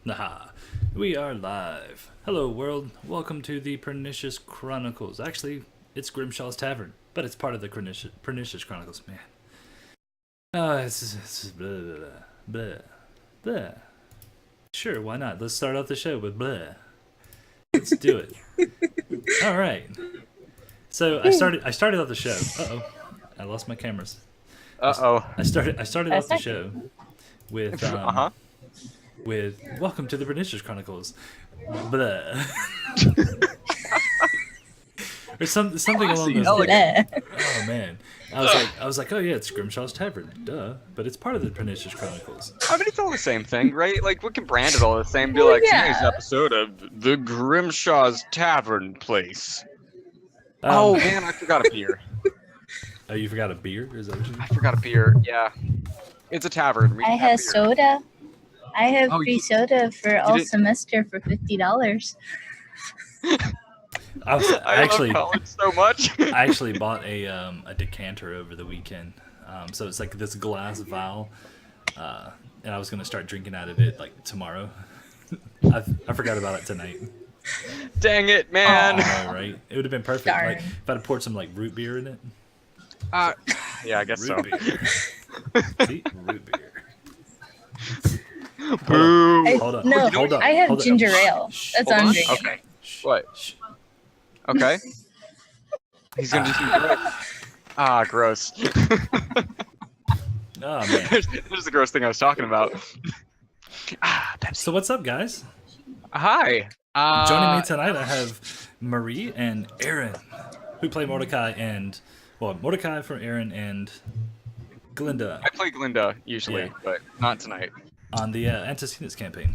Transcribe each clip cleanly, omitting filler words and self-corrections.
Haha, we are live. Hello, world. Welcome to the Pernicious Chronicles. Actually, it's Grimshaws Tavern, but it's part of the Pernicious Chronicles. Man, it's blah, blah, blah, blah. Sure, why not? Let's start off the show with blah. Let's do it. All right. So I started off the show. Uh-oh, I lost my cameras. Uh-oh. I started off the show with with welcome to the Pernicious Chronicles. Blah. Or something along those lines. Oh man. I was like, oh yeah, it's Grimshaw's Tavern, duh. But it's part of the Pernicious Chronicles. I mean, it's all the same thing, right? Like, we can brand it all the same. Be like, today's episode of the Grimshaw's Tavern place. Oh man, I forgot a beer. Oh, you forgot a beer? Is that what you mean? I forgot a beer. Yeah, it's a tavern. I have soda. I have free soda for all semester for $50. I actually love college so much. I actually bought a decanter over the weekend. So it's like this glass vial, and I was gonna start drinking out of it like tomorrow. I forgot about it tonight. Dang it, man! I know, right? It would have been perfect. Darn. Like if I'd have poured some like root beer in it. Yeah, I guess so. Root beer. See, root beer. Boo! Hold up. No, hold up. I have hold up. ginger ale. Shh. That's Hold what I'm on. drinking. Okay. What? Okay. He's gonna do some gross. Gross. Oh man. There's the gross thing I was talking about. Pepsi. So what's up, guys? Hi. Joining me tonight, I have Marie and Aaron, who play Mordacai and Mordacai for Aaron and Glinda I play Glinda usually, Yeah. but not tonight. on the Antecedents campaign.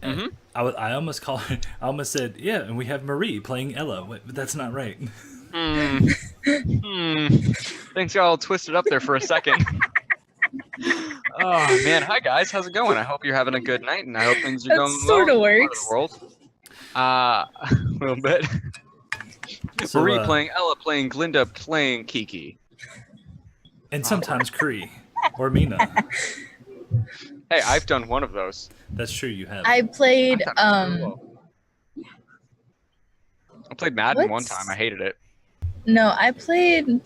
And I almost said, yeah, and we have Marie playing Ella. Wait, but that's not right. Things got all twisted up there for a second. Oh man, hi guys, how's it going? I hope you're having a good night, and I hope things are That going sorta well. in works. the world. A little bit. So, Marie playing Ella, playing Glinda, playing Kiki. and sometimes Cree or Mina. Hey, I've done one of those. That's true, you have. I played I played Madden one What's- time. I hated it. no, I played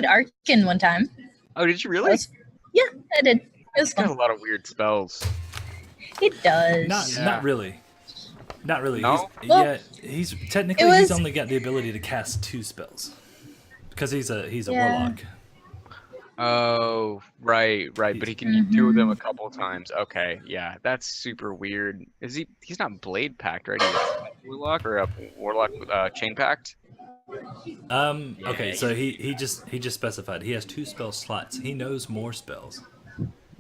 Arkin one time. Oh, did you That really? was- yeah, I did. It was It's got a fun. lot of weird spells. It does. Not really. Not really. No? Well, He's technically it he's was- only got the ability to cast 2 spells because he's a Yeah. warlock. Oh, right. But he can do them a couple times. Okay, yeah, that's super weird. Is he? He's not Blade Pact, right? He's a Warlock or a Warlock Chain Pact? Okay, so he just specified he has 2 spell slots. He knows more spells.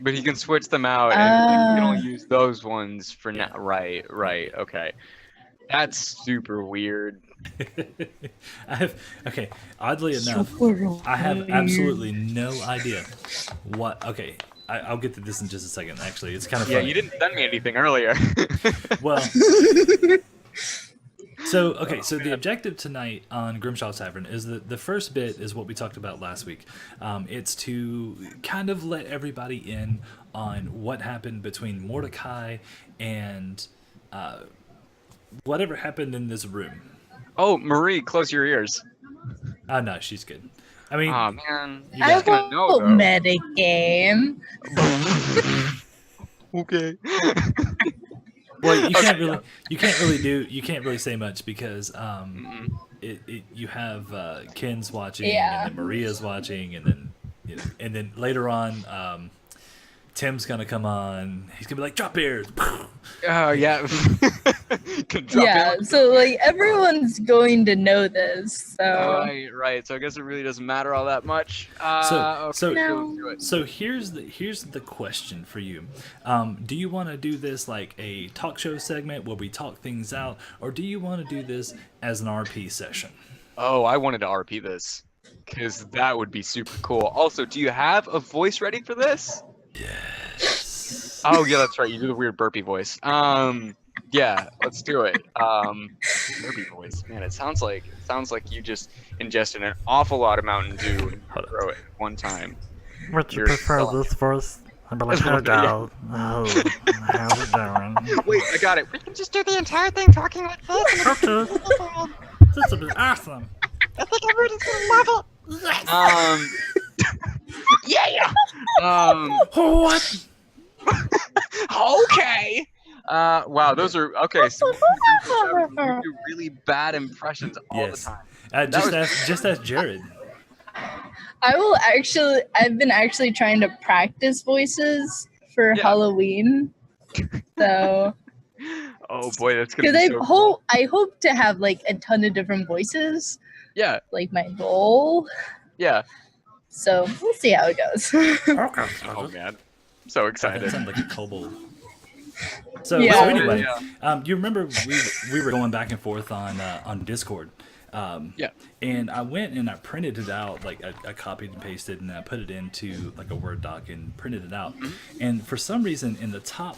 But he can switch them out, and he can only use those ones for now. Right. Okay, that's super weird. Oddly enough, I have absolutely no idea what. Okay, I'll get to this in just a second. Actually, it's kind of Yeah, funny. you didn't send me anything earlier. Well, so the objective tonight on Grimshaw's Tavern is the first bit is what we talked about last week. It's to kind of let everybody in on what happened between Mordecai and whatever happened in this room. Oh, Marie, close your ears. Oh no, she's good. I mean, Oh man, you I guys gonna know won't though. metagame. Okay. well, you can't really say much because you have Ken's watching Yeah. and then Maria's watching and then later on Tim's gonna come on. He's gonna be like, drop beers. Oh yeah. Can drop Yeah, in. so like everyone's going to know this. So Right. So I guess it really doesn't matter all that much. So No. do it. So here's the question for you. Do you want to do this like a talk show segment where we talk things out, or do you want to do this as an RP session? Oh, I wanted to RP this because that would be super cool. Also, do you have a voice ready for this? Yes. Oh yeah, that's right. You do the weird burpee voice. Yeah, let's do it. Burpee voice. Man, it sounds like you just ingested an awful lot of Mountain Dew and Hold on. throw it at one time. Would you You're prefer fucked. this voice I'd be like, hello. Oh, how's it going? Wait, I got it. We can just do the entire thing talking like this. Okay. This is awesome. I think everybody's gonna love it. Yeah. What? Okay. Wow, those are okay. So you do really bad impressions all Yes. the time. Just ask Jared. I've been actually trying to practice voices for Yeah. Halloween. So Oh boy, that's gonna because be so cool. I hope to have like a ton of different voices, Yeah, like my goal. yeah. So we'll see how it goes. Okay. Oh man, I'm so That excited. sounds like a kobold. So, Yeah. so anyway, Yeah. you remember we were going back and forth on Discord. Yeah. And I went and I printed it out, like I copied and pasted, and I put it into like a Word doc and printed it out. And for some reason, in the top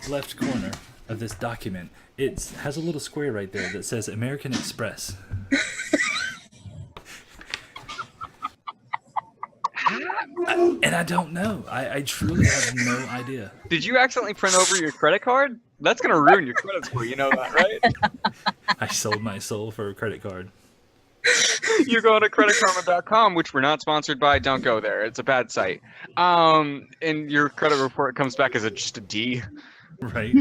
left corner of this document, it has a little square right there that says American Express. And I don't know. I truly have no idea. Did you accidentally print over your credit card? That's gonna ruin your credit score. You know that, right? I sold my soul for a credit card. You're going to creditkarma.com, which we're not sponsored by. Don't go there. It's a bad site. And your credit report comes back as just a D. Right?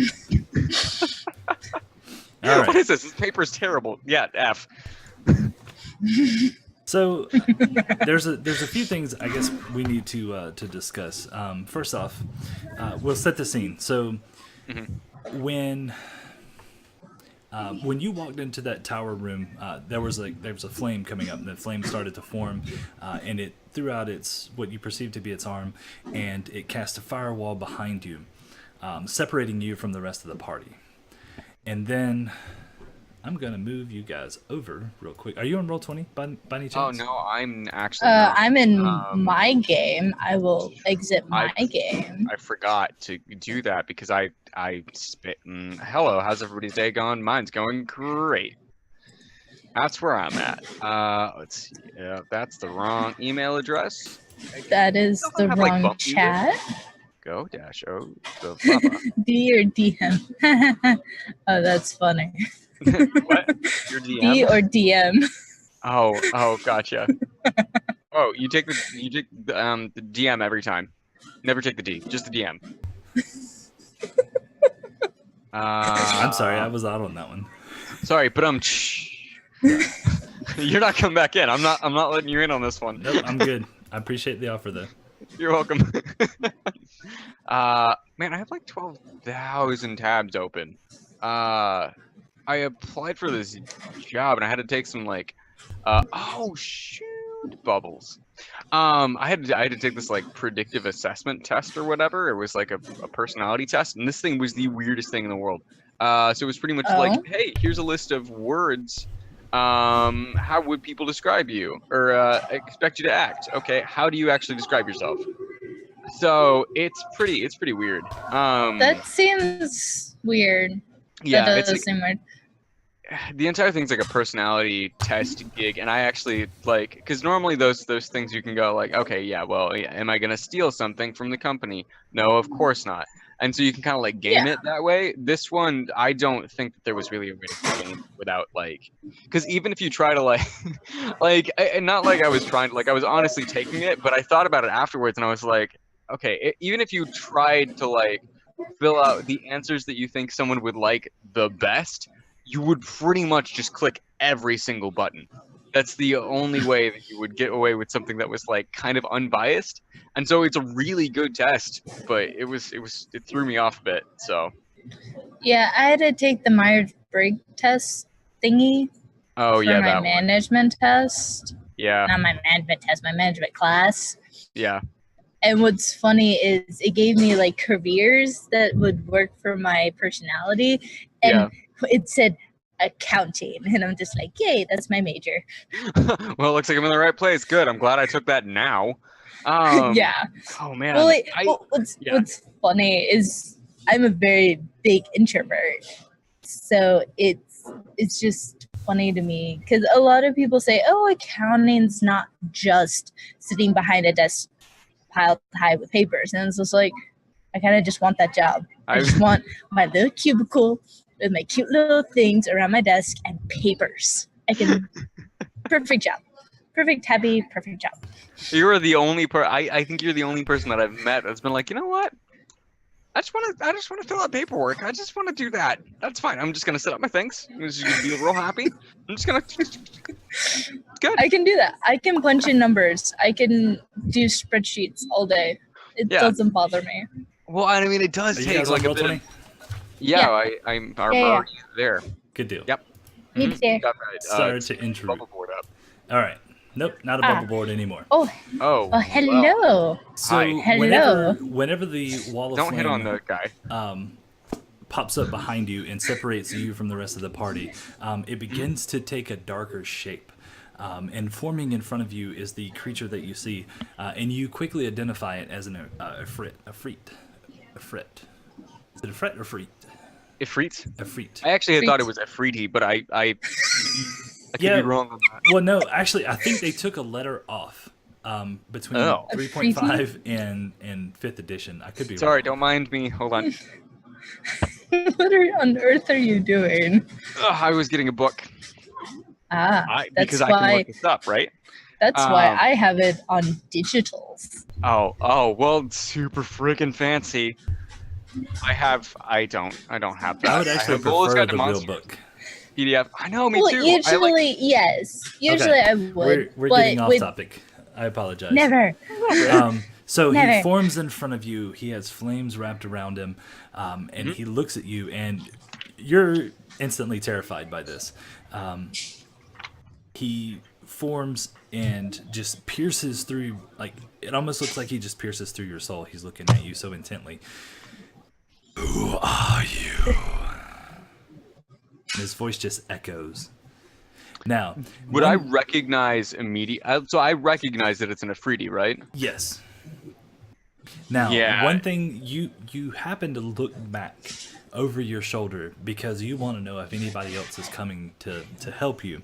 All right. What is this? This paper's terrible. Yeah, F. So there's a few things I guess we need to discuss. First off, we'll set the scene. So when you walked into that tower room, there was a flame coming up, and the flame started to form, and it threw out what you perceived to be its arm, and it cast a firewall behind you, separating you from the rest of the party. And then I'm gonna move you guys over real quick. Are you on Roll20 by any chance? Oh no, I'm actually. Not. I'm in my game. I will exit my game. I forgot to do that because I spit. Hello, how's everybody's day going? Mine's going great. That's where I'm at. Let's see. Yeah, that's the wrong email address. That is the have, like, wrong bump music? chat. Go dash oh the Baba. D or DM. Oh, that's funny. What? Your DM? D or DM. Oh, gotcha. Oh, you take the DM every time. Never take the D, just the DM. I'm sorry, I was out on that one. Sorry, but you're not coming back in. I'm not letting you in on this one. Nope, I'm good. I appreciate the offer though. You're welcome. Man, I have like 12,000 tabs open. I applied for this job and I had to take some like, oh shoot, bubbles. I had to take this like predictive assessment test or whatever. It was like a personality test, and this thing was the weirdest thing in the world. So it was pretty much like, hey, here's a list of words. How would people describe you or expect you to act? Okay, how do you actually describe yourself? So it's pretty weird. That seems weird. Yeah, that it's does seem weird. The entire thing's like a personality test gig, and I actually like, because normally those things you can go like, okay, yeah, well, yeah, am I gonna steal something from the company? No, of course not. And so you can kind of like game it that way. This one, I don't think that there was really a way to game without like, because even if you try to like, and not like I was trying to, like I was honestly taking it, but I thought about it afterwards, and I was like, okay, even if you tried to like fill out the answers that you think someone would like the best, you would pretty much just click every single button. That's the only way that you would get away with something that was like kind of unbiased. And so it's a really good test, but it threw me off a bit. So yeah, I had to take the Myers-Briggs test thingy. Oh for yeah, my that management test. Yeah. Not my management test, my management class. Yeah. And what's funny is it gave me like careers that would work for my personality, and it said accounting, and I'm just like, yay, that's my major. Well, it looks like I'm in the right place. Good. I'm glad I took that now. Yeah. Oh man. Well, what's funny is I'm a very big introvert, so it's just funny to me because a lot of people say, oh, accounting's not just sitting behind a desk piled high with papers, and it's just like, I kind of just want that job. I just want my little cubicle with my cute little things around my desk and papers. I can, perfect job, perfect, happy, perfect job. You're the only I think you're the only person that I've met that's been like, you know what? I just want to fill out paperwork. I just want to do that. That's fine. I'm just gonna set up my things. I'm just gonna be real happy. I'm just gonna. Good. I can do that. I can punch in numbers. I can do spreadsheets all day. It doesn't bother me. Well, I mean, it does take like a bit. Of, I'm already there. Good deal. Yep. Me too. Start to intro. Bubble board up. All right. Nope, not a bubble board anymore. Oh, hello. Well. So hello. Whenever the wall of Don't flame hit on the guy. Pops up behind you and separates you from the rest of the party, it begins to take a darker shape. And forming in front of you is the creature that you see, and you quickly identify it as an Efreet. Is it Efreet or Efreet? Efreet? Efreet. I actually thought it was Efreeti, but I could be wrong on that. Well, no, actually, I think they took a letter off between 3.5 and 5th edition. I could be wrong. Sorry, don't mind me. Hold on. What on earth are you doing? I was getting a book. That's why I can look this up, right? That's why I have it on digitals. Oh, well, super freaking fancy. I don't have that. I would actually prefer the real book. PDF. I know, me too. Usually, yes. Usually I would. We're getting off topic. I apologize. Never. So he forms in front of you. He has flames wrapped around him, and he looks at you, and you're instantly terrified by this. He forms and just pierces through, like, it almost looks like he just pierces through your soul. He's looking at you so intently. Who are you? And his voice just echoes. Now, would I recognize immediately? So I recognize that it's an Efreeti, right? Yes. Now, one thing, you happen to look back over your shoulder because you want to know if anybody else is coming to help you.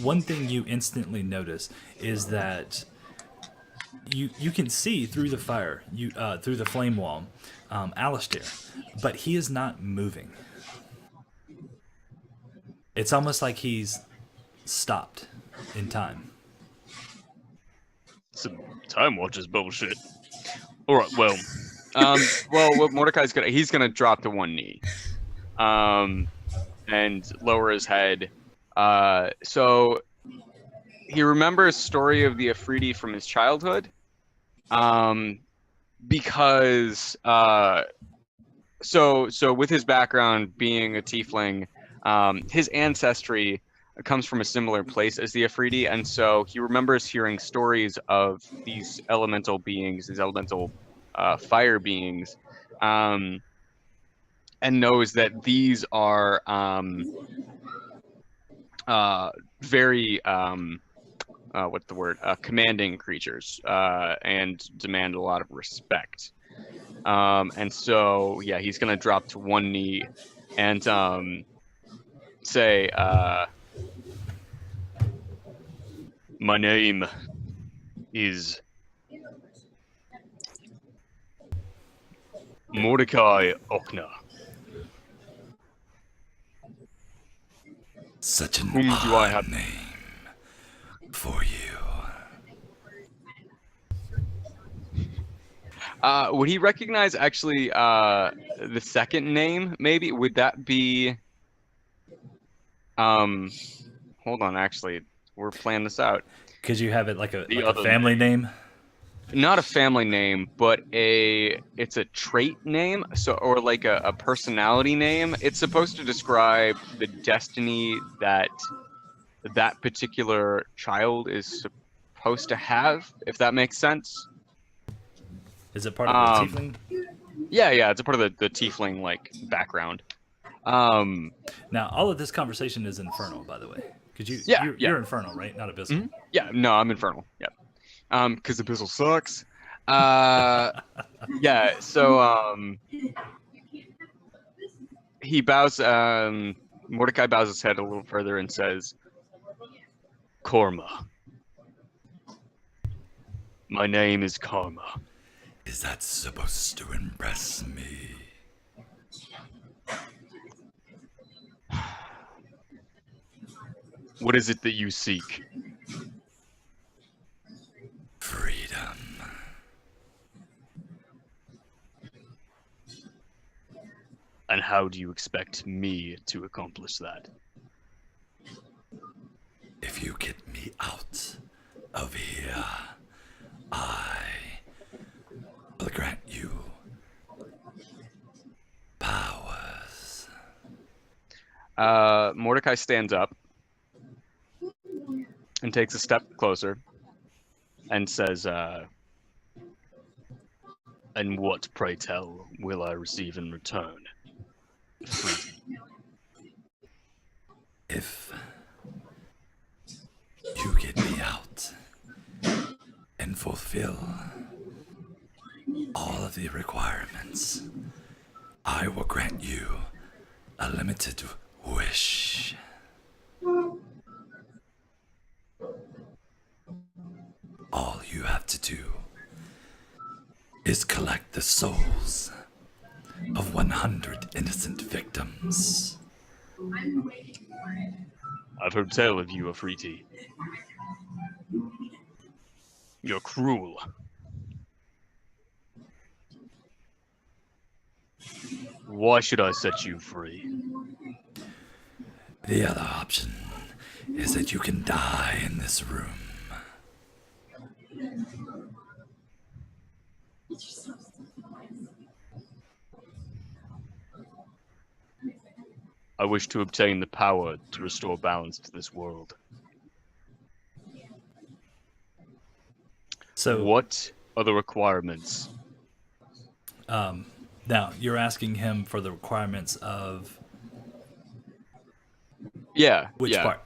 One thing you instantly notice is that you can see through the fire, through the flame wall, Alistair, but he is not moving. It's almost like he's stopped in time. Some time watches bullshit. All right, well, what Mordecai's he's gonna drop to one knee, and lower his head. So he remembers story of the Efreeti from his childhood, because so with his background being a tiefling, his ancestry comes from a similar place as the Efreeti, and so he remembers hearing stories of these elemental beings, these elemental fire beings, and knows that these are very what's the word? Commanding creatures, and demand a lot of respect. And so he's gonna drop to one knee and say, my name is Mordecai Ochna. Such an Whom do I have name for you. Would he recognize actually the second name? Maybe would that be? Hold on, actually, we're planning this out. Could you have it like a family name? Not a family name, but it's a trait name, or like a personality name. It's supposed to describe the destiny that particular child is supposed to have, if that makes sense. Is it part of the tiefling? Yeah, it's a part of the tiefling like background. Now, all of this conversation is infernal, by the way. Because you're infernal, right? Not abyssal. Mm-hmm. Yeah, no, I'm infernal. Yeah. Because abyssal sucks. Yeah. So he bows. Mordecai bows his head a little further and says, "Korma, My name is Karma. Is that supposed to impress me? What is it that you seek? Freedom. And how do you expect me to accomplish that? If you get me out of here, I will grant you powers. Mordecai stands up and takes a step closer and says, and what, pray tell, will I receive in return? If you get me out and fulfill all of the requirements, I will grant you a limited wish. All you have to do is collect the souls of 100 innocent victims. I've heard tell of you, Efreeti. You're cruel. Why should I set you free? The other option is that you can die in this room. I wish to obtain the power to restore balance to this world. So what are the requirements? now you're asking him for the requirements of which part?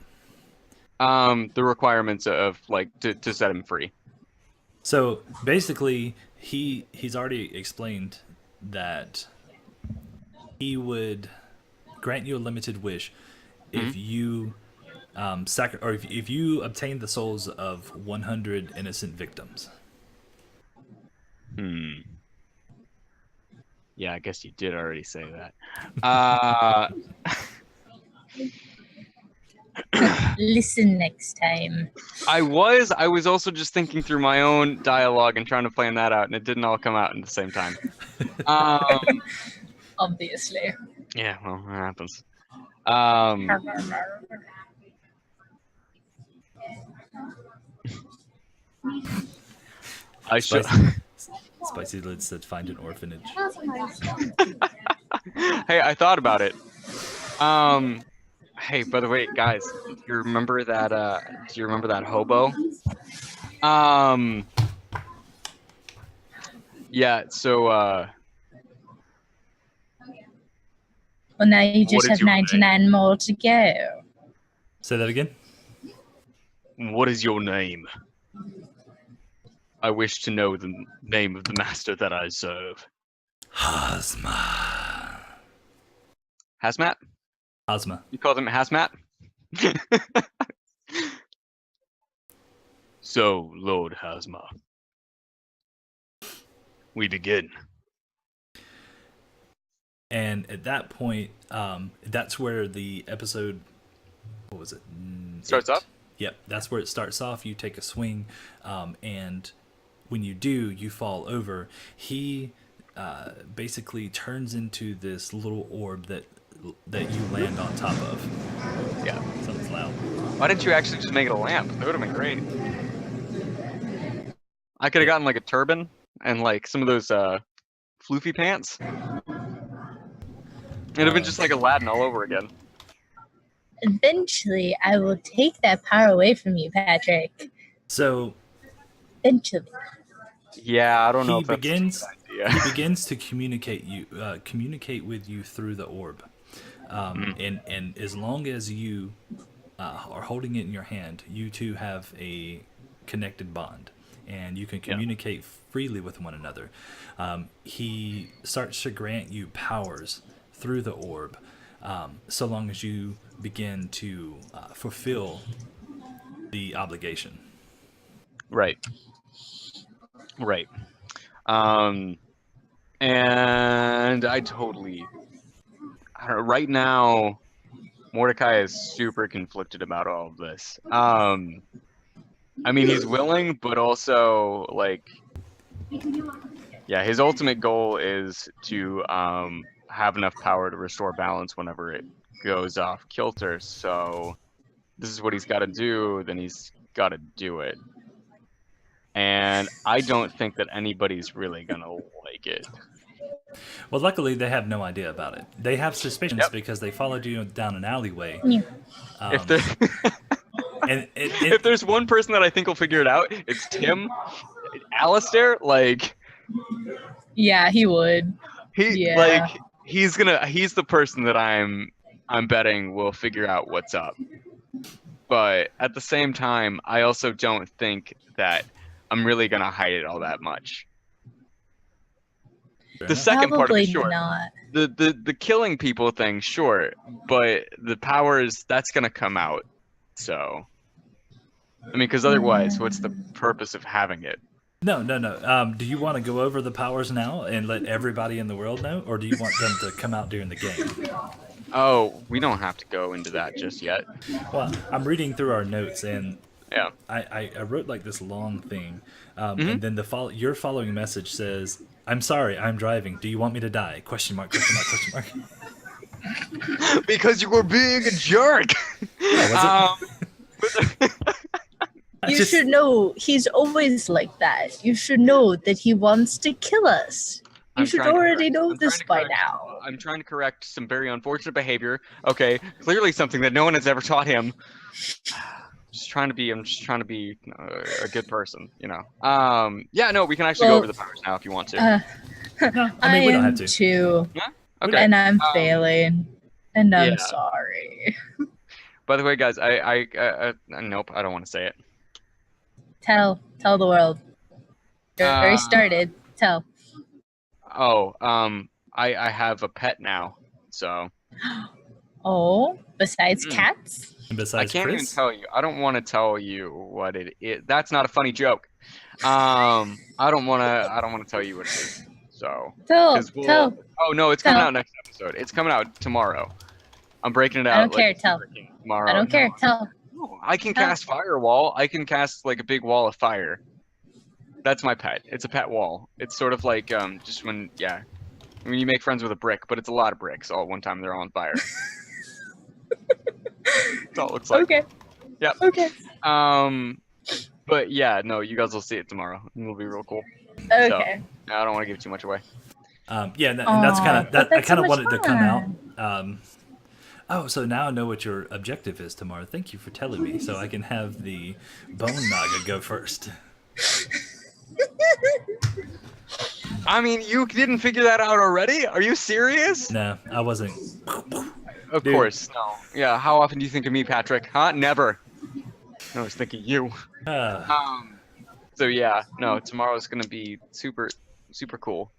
The requirements of like to set him free. So basically, he's already explained that he would grant you a limited wish if you if you obtain the souls of 100 innocent victims. Yeah, I guess you did already say that. Listen next time. I was also just thinking through my own dialogue and trying to plan that out, and it didn't all come out at the same time. Obviously. Yeah, well, that happens. I should. Spicy Lid said, "Find an orphanage." Hey, I thought about it. Hey, by the way, guys, do you remember that? Do you remember that hobo? Yeah. So. Well, now you just have 99 more to go. Say that again. What is your name? I wish to know the name of the master that I serve. Hazma. Hazmat? Hazma. You called him Hazmat? So, Lord Hazma, we begin. And at that point, that's where the episode, what was it? Starts off? Yep, that's where it starts off. You take a swing, and when you do, you fall over. He basically turns into this little orb that you land on top of. Yeah. Sounds loud. Why didn't you actually just make it a lamp? That would have been great. I could have gotten like a turban and like some of those floofy pants. It'd have been just like Aladdin all over again. Eventually, I will take that power away from you, Patrick. So. Eventually. Yeah, I don't know. He begins to communicate with you through the orb, and as long as you are holding it in your hand, you two have a connected bond, and you can communicate freely with one another. He starts to grant you powers through the orb, so long as you begin to fulfill the obligation. Right. Right. And I don't know, right now, Mordecai is super conflicted about all of this. I mean, he's willing, but also like, yeah, his ultimate goal is to have enough power to restore balance whenever it goes off kilter. So this is what he's got to do. Then he's got to do it. And I don't think that anybody's really gonna like it. Well, luckily they have no idea about it. They have suspicions Yep. because they followed you down an alleyway. Yeah. If there, And if there's one person that I think will figure it out, it's Tim. Alistair, like Yeah, he would. Yeah. he's the person that I'm betting will figure out what's up. But at the same time, I also don't think that I'm really gonna hide it all that much. Fair The enough. second part of Probably it, sure. not. The killing people thing, sure, but the powers, that's gonna come out. So, I mean, because otherwise, what's the purpose of having it? No. Do you want to go over the powers now and let everybody in the world know, or do you want them to come out during the game? Oh, we don't have to go into that just yet. Well, I'm reading through our notes, and Yeah. I wrote like this long thing, and then your following message says, "I'm sorry, I'm driving. Do you want me to die?" Question mark. Question mark. Question mark. Because you were being a jerk. Oh, was it? You should know he's always like that. You should know that he wants to kill us. You I'm should trying to already correct- know I'm this trying to by correct- now. I'm trying to correct some very unfortunate behavior. Okay, clearly something that no one has ever taught him. I'm just trying to be a good person, you know. Yeah, no, we can actually go Well, over the powers now if you want to. No, I I mean we don't am have to. too, Okay. and I'm failing, and I'm yeah. sorry. By the way, guys, nope, I don't want to say it. Tell the world. You're already Uh, started. Tell. Oh, I have a pet now, so Oh, besides Mm. cats? And I besides can't even Chris, tell you. I don't want to tell you what it is. That's not a funny joke. I don't want to tell you what it is. So, Tell. 'cause Tell. oh no, it's coming Tell. out next episode. It's coming out tomorrow. I'm breaking it out. I don't care, it's tell. freaking tomorrow. I don't care. No, Tell. no, I can Tell. cast firewall. I can cast like a big wall of fire. That's my pet. It's a pet wall. It's sort of like just when you make friends with a brick, but it's a lot of bricks all at one time. They're all on fire. That's all it looks like. Okay. Yep. Okay. But yeah, no, you guys will see it tomorrow. It'll be real cool. Okay. I don't want to give too much away. yeah, and that's kind Aw, of but that. I that's so kind of much wanted to come out. fun. Oh, so now I know what your objective is tomorrow. Thank you for telling me, so I can have the Bone Naga go first. I mean, you didn't figure that out already? Are you serious? No, I wasn't. Of Dude. course, no. Yeah, how often do you think of me, Patrick? Huh? Never. I was thinking you. So yeah, no, tomorrow's gonna be super, super cool.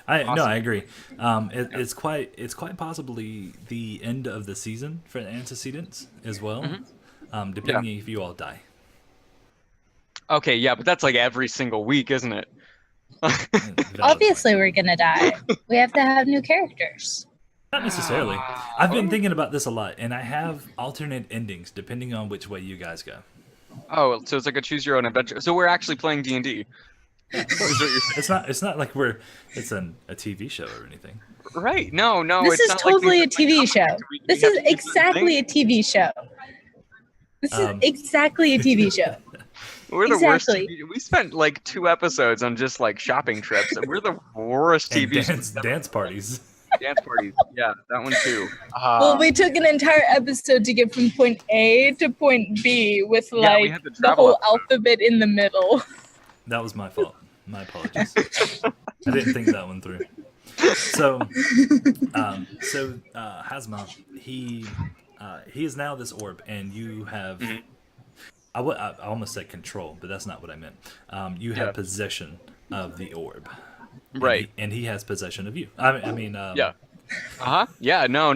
No, Awesome. I agree. It's quite possibly the end of the season for the antecedents as well, depending if you all die. Okay, yeah, but that's like every single week, isn't it? Valid Obviously, we're gonna die. We have to have new characters. Not necessarily. I've been thinking about this a lot, and I have alternate endings depending on which way you guys go. Oh, so it's like a choose your own adventure. So we're actually playing D&D. It's not like it's a TV show or anything. Right? No, This it's is not like totally a things like TV show. Upgrade, we This have is to do certain exactly a things. TV show. This is exactly a TV show. We're the worst. Exactly. We spent like 2 episodes on just like shopping trips. And we're the worst And TV shows. dance parties. Dance parties. Yeah, that one too. Well, we took an entire episode to get from point A to point B with we like had the the travel whole episode. alphabet in the middle. That was my fault. My apologies. I didn't think that one through. So Hazma, he is now this orb, and you have. I almost said control, but that's not what I meant. You have possession of the orb, Right. And he has possession of you. I mean, Yeah. Yeah. No.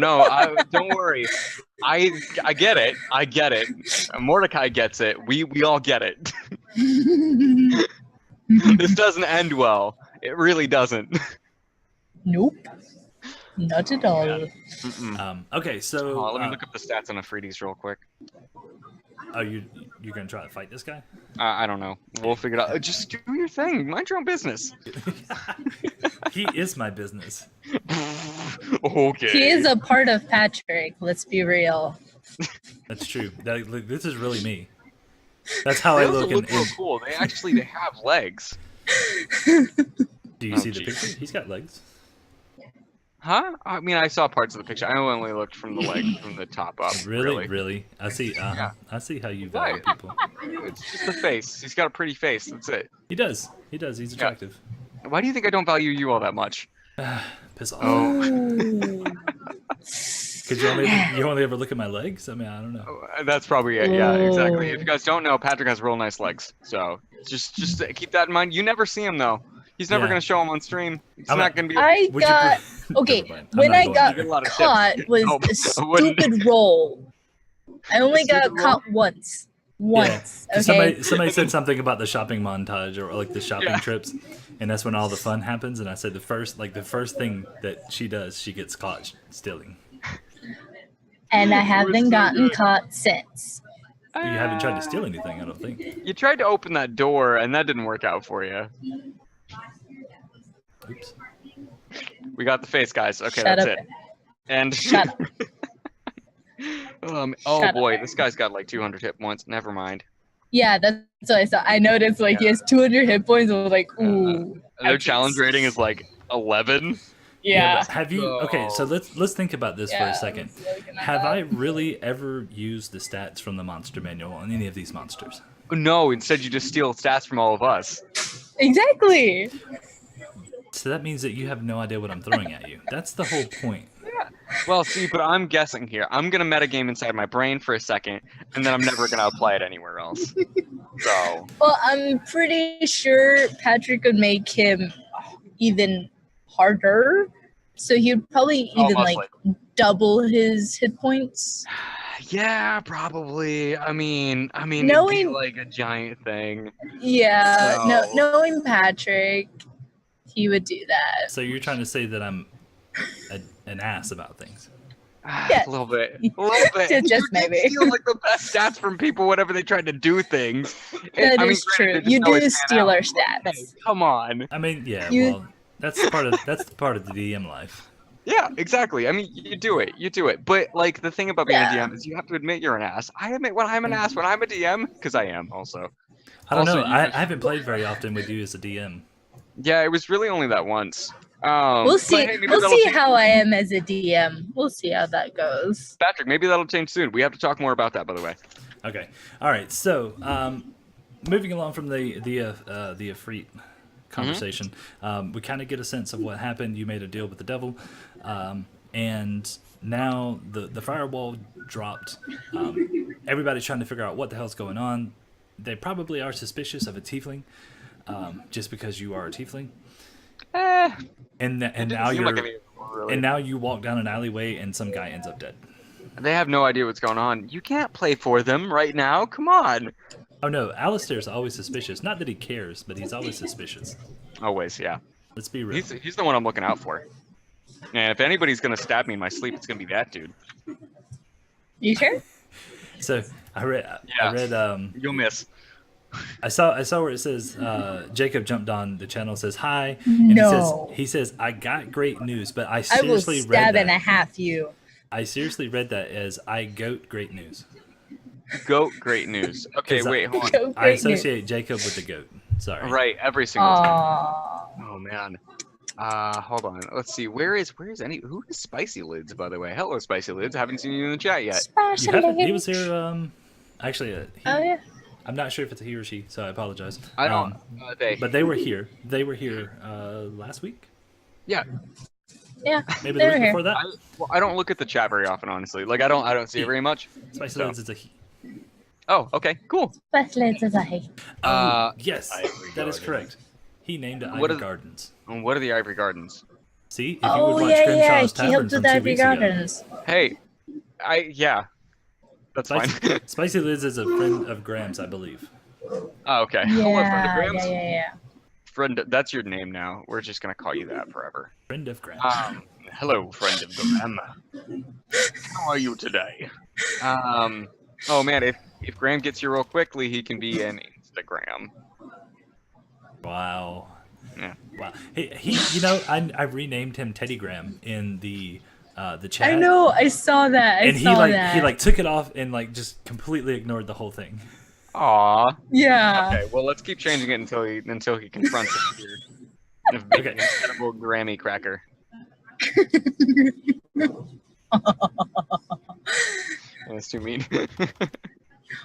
Don't worry. I get it. I get it. Mordecai gets it. We all get it. This doesn't end well. It really doesn't. Nope. Not at all. Okay, so Let me look up the stats on Efreeti's real quick. oh, you're gonna try to fight this guy? I don't know. We'll figure it out. Just do your thing. Mind your own business. He is my business. Okay. He is a part of Patrick. Let's be real. That's true. Look, this is really me. That's how I They also look. look real cool. They have legs. Do you see the picture? He's got legs. Huh? I mean, I saw parts of the picture. I only looked from the leg, from the top up. Really? I see. Yeah. I see how you value Right. people. It's just the face. He's got a pretty face. That's it. He does. He's attractive. Why do you think I don't value you all that much? Piss off. Oh. Because you only ever look at my legs? I mean, I don't know. That's probably it. Yeah, exactly. If you guys don't know, Patrick has real nice legs. So just keep that in mind. You never see him though. He's never gonna show him on stream. It's not gonna be. Okay. When I got caught was a stupid roll. I only got caught once. Once. Yeah. Okay. Somebody said something about the shopping montage or like the shopping trips, and that's when all the fun happens. And I said the first thing that she does, she gets caught stealing. And I haven't gotten caught since. You haven't tried to steal anything, I don't think. You tried to open that door, and that didn't work out for you. Oops. We got the face, guys. Okay, Shut that's up. it. And Shut up. oh Shut boy, up. this guy's got like 200 hit points. Never mind. Yeah, that's what I saw. I noticed like he has 200 hit points. I was like, ooh. Their challenge rating is like 11. Yeah. But have you? Okay, so let's think about this for a second. Have I really ever used the stats from the monster manual on any of these monsters? No, instead you just steal stats from all of us. Exactly. So that means that you have no idea what I'm throwing at you. That's the whole point. Well, see, but I'm guessing here. I'm gonna metagame inside my brain for a second, and then I'm never gonna apply it anywhere else. So. Well, I'm pretty sure Patrick would make him even harder. So he'd probably even like double his hit points. Yeah, probably. I mean, Knowing- it'd be like a giant thing. Yeah. So- No, knowing Patrick, he would do that. So you're trying to say that I'm an ass about things. Yeah. A little bit. A little bit. Just You maybe. did steal like the best stats from people whenever they tried to do things. That is true. You do steal our stats. Hey, come on. I mean, yeah. You- Well, that's part of the DM life. Yeah, exactly. I mean, you do it. But like the thing about being Yeah. a DM is you have to admit you're an ass. I admit when I'm an ass when I'm a DM because I am also. I don't Also, know. I haven't played very often with you as a DM. Yeah, it was really only that once. We'll see. But hey, maybe We'll that'll see change. how I am as a DM. We'll see how that goes. Patrick, maybe that'll change soon. We have to talk more about that, by the way. Okay. All right. So, moving along from the Efreet conversation, we kind of get a sense of what happened. You made a deal with the devil, and now the firewall dropped. Everybody's trying to figure out what the hell's going on. They probably are suspicious of a tiefling, just because you are a tiefling. And now seem you're like any of them, really. and now you walk down an alleyway and some guy ends up dead. They have no idea what's going on. You can't play for them right now. Come on. Oh no, Alistair's always suspicious. Not that he cares, but he's always suspicious. Always, yeah. Let's be real. He's the one I'm looking out for. And if anybody's gonna stab me in my sleep, it's gonna be that dude. You sure? So I read You'll miss. I saw where it says Jacob jumped on the channel, says hi, and No. he says I got great news, but I I will seriously read stab and a that. half you. I seriously read that as I goat great news. Goat, great news. Okay, 'Cause wait, hold on. Go I great news. associate Jacob with the goat. Sorry. Right, every single time. Aww. Oh man. Hold on. Let's see. Who is Spicy Lids, by the way? Hello, Spicy Lids. Haven't seen you in the chat yet. You haven't, he was here. Actually, Oh yeah. I'm not sure if it's a he or she, so I apologize. I don't. But they were here. They were here last week. Yeah. Yeah. Maybe They the were week here. before that. I don't look at the chat very often, honestly. Like I don't see it very much. Spicy So. Lids is a he. Oh, okay, cool. But let's say. Yes, Ivory that is Gardens. correct. He named it What Ivory is- Gardens. And what are the Ivory Gardens? See, if you Oh would watch yeah, Grimshaws he Tavern helped from with 2 Ivory weeks ago. Gardens. Hey, that's fine. Spicy Lids is a friend of Graham's, I believe. Oh, okay. Hello, friend of Yeah, Graham's. yeah. friend. That's your name now. We're just gonna call you that forever. Friend of Graham. Hello, friend of Graham. How are you today? Oh man, if Graham gets here real quickly, he can be an Instagram. Wow. Yeah. Wow. He I renamed him Teddy Graham in the chat. I know. I saw that. He took it off and like just completely ignored the whole thing. Aw. Yeah. Okay, well let's keep changing it until he confronts us here. Of being an incredible Grammy cracker. That's too mean.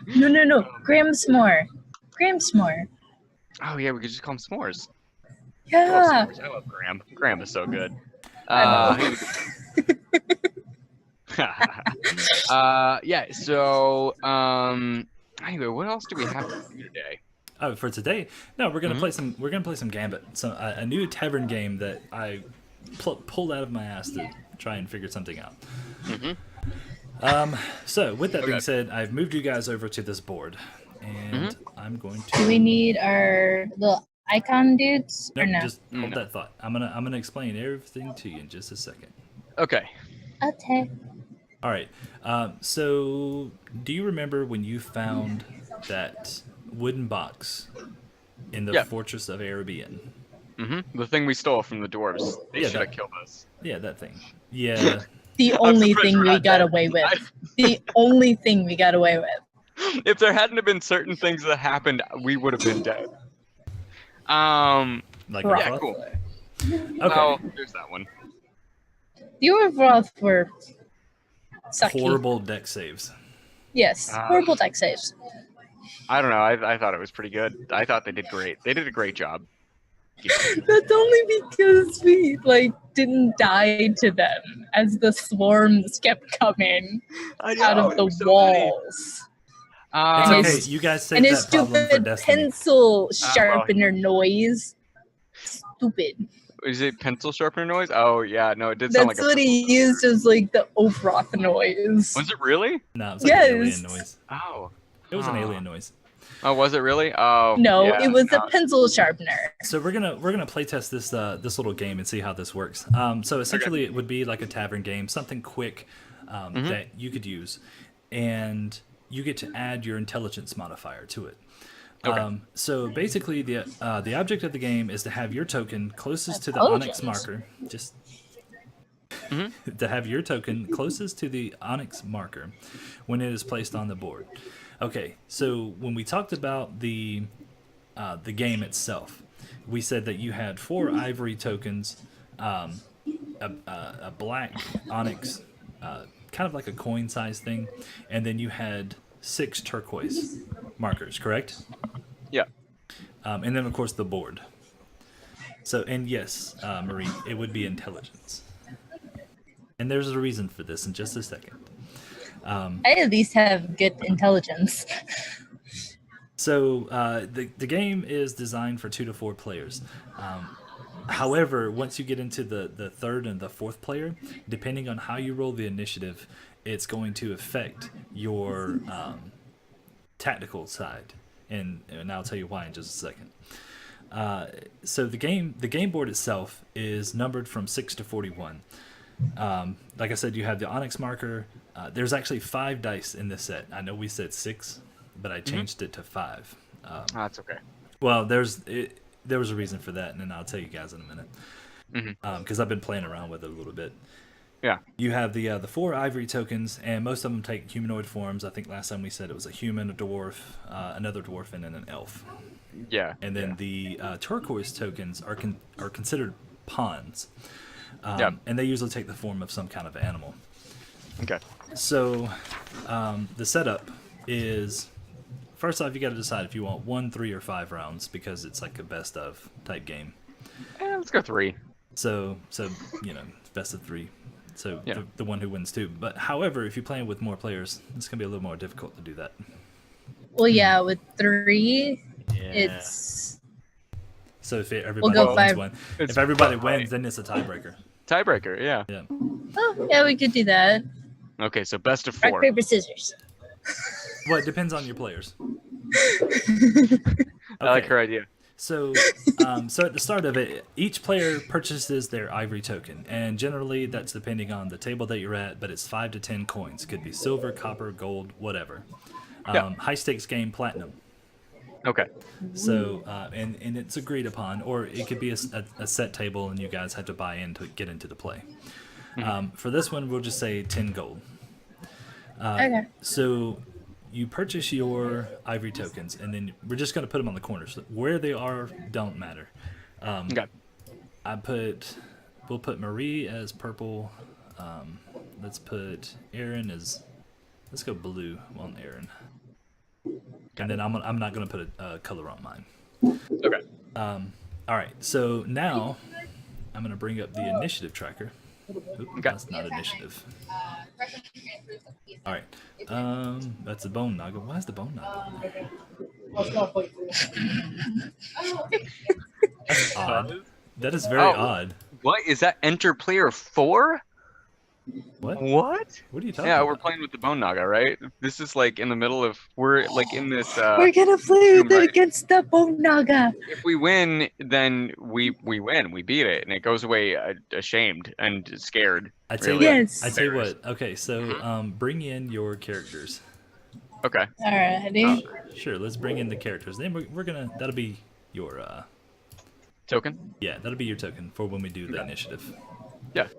No. Graham S'more. Oh yeah, we could just call him S'mores. Yeah. I love Graham. Graham is so good. I Yeah. So anyway, what else do we have to do today? Oh, for today? No, we're gonna play some. We're gonna play some Gambit. So a new Tavern game that I pulled out of my ass to try and figure something out. So with that being said, I've moved you guys over to this board, and I'm going to. Do we need our little icon dudes or no? Just hold that thought. I'm gonna explain everything to you in just a second. Okay. Okay. All right. So do you remember when you found that wooden box in the Fortress of Arabian? The thing we stole from the dwarves. They should have killed us. Yeah, that thing. Yeah. The only thing we got away with. The only thing we got away with. If there hadn't have been certain things that happened, we would have been dead. Like yeah, cool. Okay. Oh, there's that one. The overall were sucky. Horrible deck saves. Yes, horrible deck saves. I don't know. I thought it was pretty good. I thought they did great. They did a great job. That's only because we didn't die to them as the swarms kept coming out of the walls. It's okay. You guys saved that problem for stupid Destiny. pencil sharpener noise. Stupid. Is it pencil sharpener noise? Oh yeah, no, it did sound like. That's what he used as the Ofroth noise. Was it really? No, it was an alien noise. Oh. It was an alien noise. Oh, was it really? Oh. No, it was a pencil sharpener. So we're gonna play test this little game and see how this works. So essentially, it would be like a tavern game, something quick that you could use, and you get to add your intelligence modifier to it. So basically, the object of the game is to have your token closest to the onyx marker. To have your token closest to the onyx marker when it is placed on the board. Okay, so when we talked about the game itself, we said that you had 4 ivory tokens, a black onyx, kind of like a coin size thing, and then you had 6 turquoise markers, correct? Yeah. And then of course the board. So, and yes, Marie, it would be intelligence. And there's a reason for this in just a second. I at least have good intelligence. So the game is designed for 2 to 4 players. However, once you get into the third and the fourth player, depending on how you roll the initiative, it's going to affect your tactical side. And I'll tell you why in just a second. So the game board itself is numbered from 6 to 41. Like I said, you have the onyx marker. There's actually 5 dice in this set. I know we said 6, but I changed it to 5. That's okay. Well, there was a reason for that, and then I'll tell you guys in a minute. Because I've been playing around with it a little bit. Yeah. You have the 4 ivory tokens, and most of them take humanoid forms. I think last time we said it was a human, a dwarf, another dwarf, and then an elf. Yeah. And then the turquoise tokens are considered pawns. And they usually take the form of some kind of animal. Okay. So the setup is, first off, you got to decide if you want 1, 3, or 5 rounds, because it's like a best of type game. Let's go 3. So best of 3. So the one who wins 2. But however, if you're playing with more players, it's gonna be a little more difficult to do that. Well, yeah, with 3, it's. So if everybody wins 5. one, if everybody wins, then it's a tiebreaker. Tiebreaker, yeah. Yeah. Oh, yeah, we could do that. Okay, so best of 4. Rock, paper, scissors. Well, it depends on your players. I like her idea. So, so at the start of it, each player purchases their ivory token, and generally that's depending on the table that you're at, but it's 5 to 10 coins. Could be silver, copper, gold, whatever. High stakes game, platinum. Okay. So, and it's agreed upon, or it could be a set table, and you guys have to buy in to get into the play. For this one, we'll just say 10 gold. Okay. So you purchase your ivory tokens, and then we're just going to put them on the corners. Where they are don't matter. Okay. We'll put Marie as purple. Let's put Aaron as, let's go blue on Aaron. And then I'm not going to put a color on mine. Okay. All right. So now I'm going to bring up the initiative tracker. Oop, that's not initiative. All right. That's the bone naga. Why is the bone naga on there? That's odd. That is very odd. What is that? Enter player 4? What? What? What are you talking Yeah, about? we're playing with the Bone Naga, right? This is like in the middle of, we're like in this. We're gonna play with it right? against the Bone Naga. If we win, then we win. We beat it, and it goes away ashamed and scared. I tell you really. Yes. what. I tell you what. Okay, so bring in your characters. Okay. Alrighty. Sure, let's bring in the characters. Then we're gonna. That'll be your. Token? Yeah, that'll be your token for when we do the initiative. Yeah.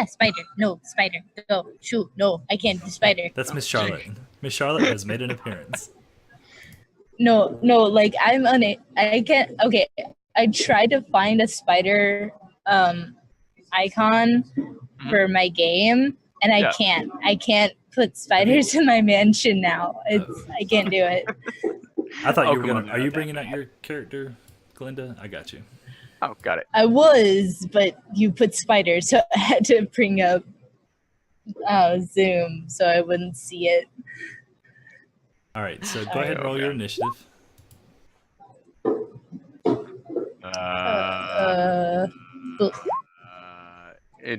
Spider. No, spider. Go. Shoot. No, I can't do spider. That's Miss Charlotte. Miss Charlotte has made an appearance. No, like I can't. Okay, I tried to find a spider icon for my game, and I can't. I can't put spiders in my mansion now. I can't do it. I thought you were come gonna. on, Are you man. bringing out your character, Glinda? I got you. Oh, got it. I was, but you put spiders, so I had to bring up Zoom so I wouldn't see it. All right, so go ahead and roll your initiative.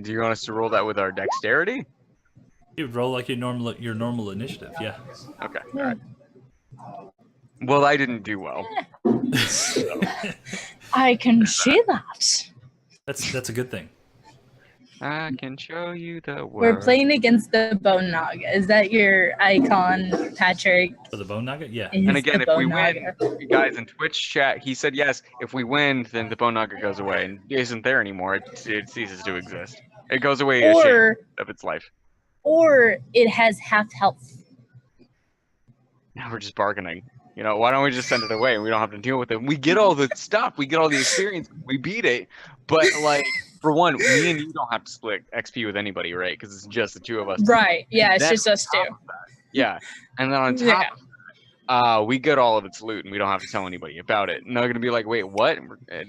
Do you want us to roll that with our dexterity? You roll like your normal initiative. Yeah. Okay. All right. Well, I didn't do well. I can see that. That's a good thing. I can show you the world. We're playing against the Bone Naga. Is that your icon, Patrick? For the bone nugget, yeah. Is And again, the if we Bone win, Naga. you guys in Twitch chat, he said yes. If we win, then the Bone Naga goes away and isn't there anymore. It ceases to exist. It goes away ashamed of its life. Or it has half health. Now we're just bargaining. You know, why don't we just send it away and we don't have to deal with it? We get all the stuff, we get all the experience, we beat it. But like, for one, me and you don't have to split XP with anybody, right? Because it's just the two of us. Right. Yeah, it's Then just us on two. top of that- Yeah, and then on top of that, we get all of its loot and we don't have to tell anybody about it. And they're gonna be like, wait, what?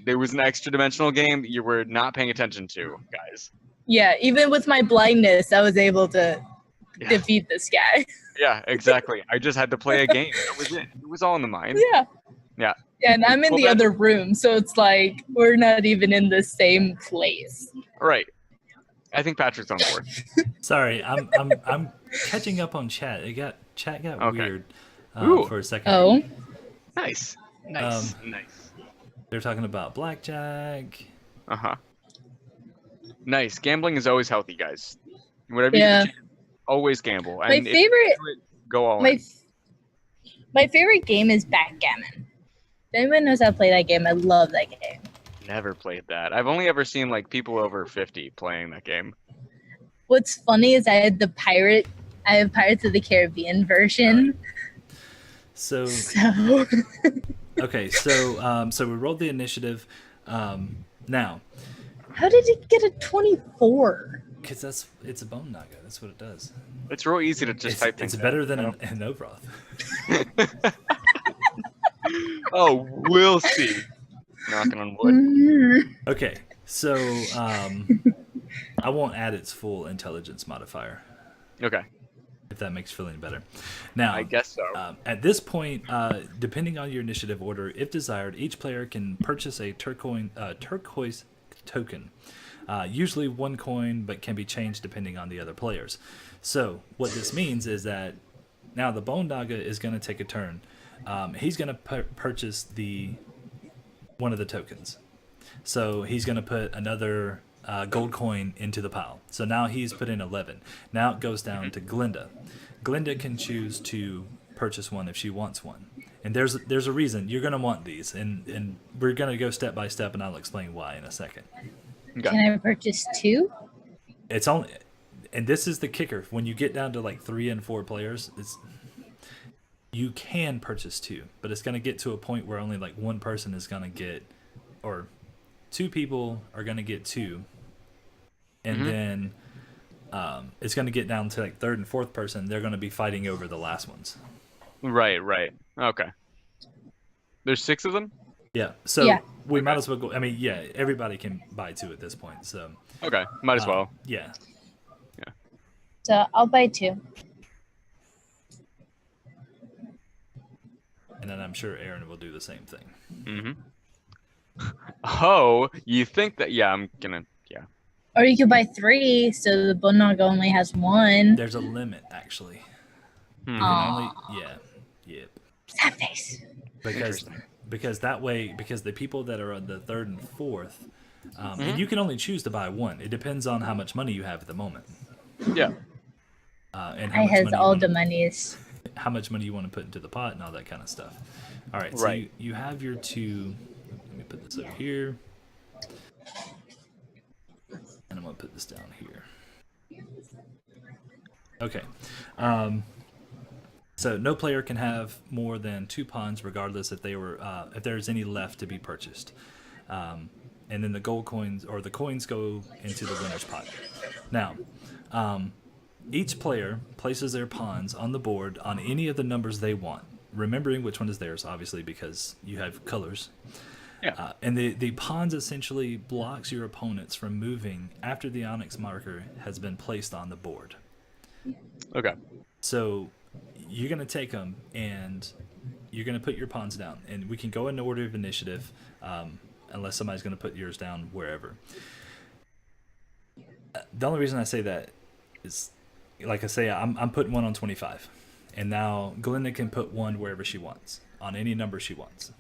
There was an extra dimensional game you were not paying attention to, guys. Yeah, even with my blindness, I was able to Yeah. defeat this guy. Yeah, exactly. I just had to play a game. That was it. It was all in the mind. Yeah. Yeah. Yeah, and I'm in Well, the other room, so it's like we're not even in the same place. Right. I think Patrick's on board. Sorry, I'm catching up on chat. Chat got Okay. weird Ooh. for a second. Oh, Nice. Nice. Nice. They're talking about blackjack. Uh-huh. Nice. Gambling is always healthy, guys. Whatever you yeah. do, always gamble. My And if you favorite, do it, go all my in. my favorite game is backgammon. If anyone knows how to play that game, I love that game. Never played that. I've only ever seen like people over 50 playing that game. What's funny is I have Pirates of the Caribbean version. So So okay, so we rolled the initiative. Now, how did it get a 24? because it's a bone naga. That's what it does. It's real easy to just type It's things better out, than you know? an Ovroth. Oh, we'll see. Knocking on wood. Okay, so I won't add its full intelligence modifier, Okay. if that makes feeling better. Now, I guess so. at this point, depending on your initiative order, if desired, each player can purchase a turquoise token. Usually 1 coin, but can be changed depending on the other players. So what this means is that Now the Bone Naga is going to take a turn. He's going to purchase one of the tokens. So he's going to put another gold coin into the pile. So now he's put in 11. Now it goes down to Glinda. Glinda can choose to purchase one if she wants one. And there's a reason you're going to want these. And we're going to go step by step, and I'll explain why in a second. Okay. Can I purchase 2? It's only, and this is the kicker. When you get down to like 3 and 4 players, you can purchase 2, but it's going to get to a point where only like one person is going to get, or 2 people are going to get 2, and then it's going to get down to like 3rd and 4th person. They're going to be fighting over the last ones. Right. Okay. There's 6 of them? Yeah. So Yeah. we might as well go. I mean, yeah, everybody can buy 2 at this point. So Okay. Might as well. Yeah. So I'll buy 2. And then I'm sure Aaron will do the same thing. Mm-hmm. Oh, you think that? Yeah, I'm gonna. Yeah. Or you could buy 3, so the Bone Naga only has 1. There's a limit, actually. Hmm. You can only, yep. That face. Because that way, because the people that are on the 3rd and 4th, and you can only choose to buy 1. It depends on how much money you have at the moment. Yeah. And how I much has money all the monies. how much money you want to put into the pot and all that kind of stuff. All right, so Right. you have your 2. Let me put this up here, and I'm gonna put this down here. Okay. So no player can have more than 2 pawns, regardless if there's any left to be purchased. And then the gold coins or the coins go into the winner's pot. Now, each player places their pawns on the board on any of the numbers they want, remembering which one is theirs, obviously, because you have colors. Yeah. And the pawns essentially blocks your opponents from moving after the onyx marker has been placed on the board. Okay. So you're going to take them and you're going to put your pawns down. And we can go in order of initiative, unless somebody's going to put yours down wherever. The only reason I say that is, like I say, I'm putting 1 on 25. And now Glinda can put 1 wherever she wants, on any number she wants.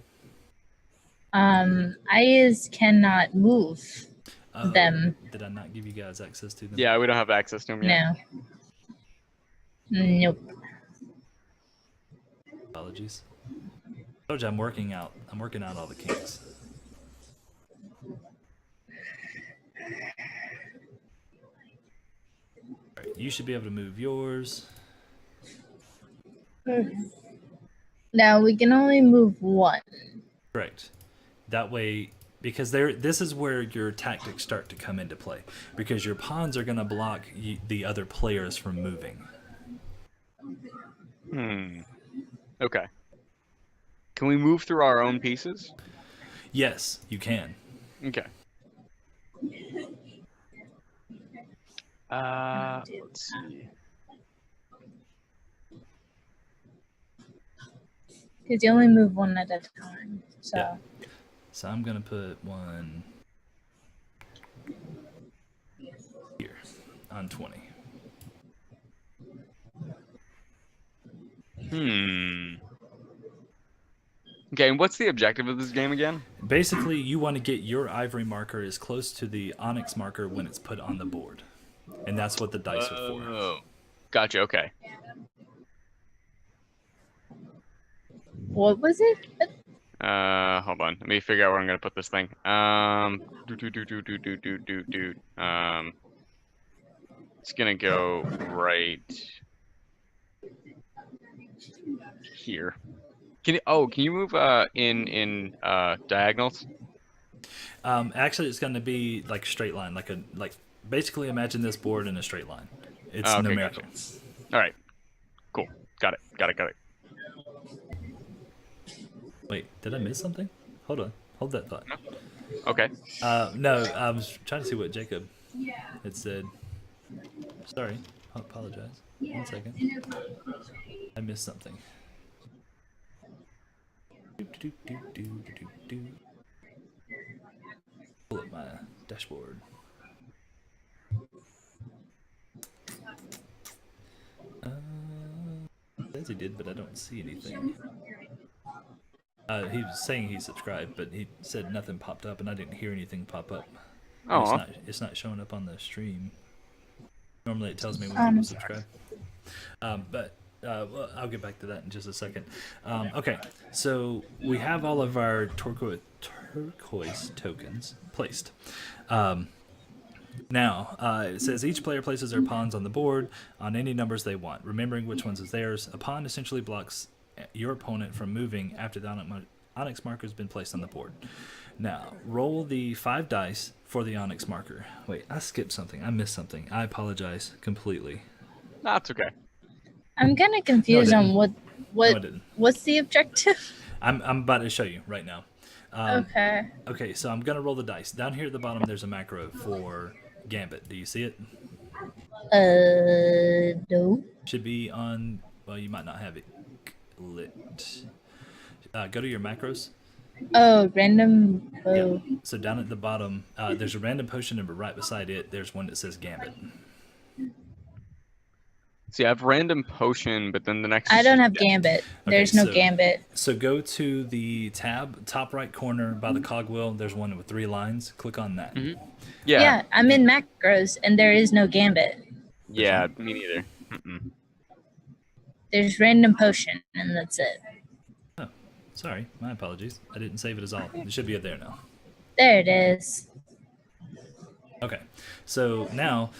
I cannot move them. Did I not give you guys access to them? Yeah, we don't have access to them yet. No. Nope. Apologies. I told you I'm working out all the kinks. All right, you should be able to move yours. Now we can only move 1. Correct. That way, because this is where your tactics start to come into play, because your pawns are going to block the other players from moving. Okay. Can we move through our own pieces? Yes, you can. Okay. Let's see. Because you only move 1 at a time. So. Yeah. So I'm going to put 1 here on 20. Okay, and what's the objective of this game again? Basically, you want to get your ivory marker as close to the onyx marker when it's put on the board. And that's what the dice are for. Oh, gotcha, okay. What was it? Hold on. Let me figure out where I'm gonna put this thing. It's gonna go right here. Can you move in diagonals? Actually, it's going to be like a straight line, like basically imagine this board in a straight line. It's Okay, numerical. gotcha. All right, cool. Got it. Wait, did I miss something? Hold on, hold that thought. Okay. No, I was trying to see what Jacob had said. Sorry, I apologize. 1 second. I missed something. Pull up my dashboard. says he did, but I don't see anything. He was saying he subscribed, but he said nothing popped up, and I didn't hear anything pop up. Oh, It's not showing up on the stream. Normally it tells me when people subscribe. Well, I'll get back to that in just a second. Okay, so we have all of our turquoise tokens placed. Now, it says each player places their pawns on the board on any numbers they want, remembering which ones is theirs. A pawn essentially blocks your opponent from moving after the onyx marker has been placed on the board. Now, roll the 5 dice for the onyx marker. Wait, I skipped something. I missed something. I apologize completely. that's okay. I'm kind of confused on what's the objective. I'm about to show you right now. Okay. Okay, so I'm going to roll the dice. Down here at the bottom, there's a macro for Gambit. Do you see it? No. Should be on, well, you might not have it lit. Go to your macros. Oh, random. Oh. Yeah. So down at the bottom, there's a random potion number right beside it. There's one that says Gambit. See, I have random potion, but then the next. I don't have Gambit. There's no Gambit. So go to the tab, top right corner by the cogwheel. There's one with 3 lines. Click on that. Mm-hmm. Yeah, I'm in macros, and there is no Gambit. Yeah, me neither. Mm-mm. There's random potion, and that's it. Oh, sorry. My apologies. I didn't save it as all. It should be up there now. There it is. Okay. So now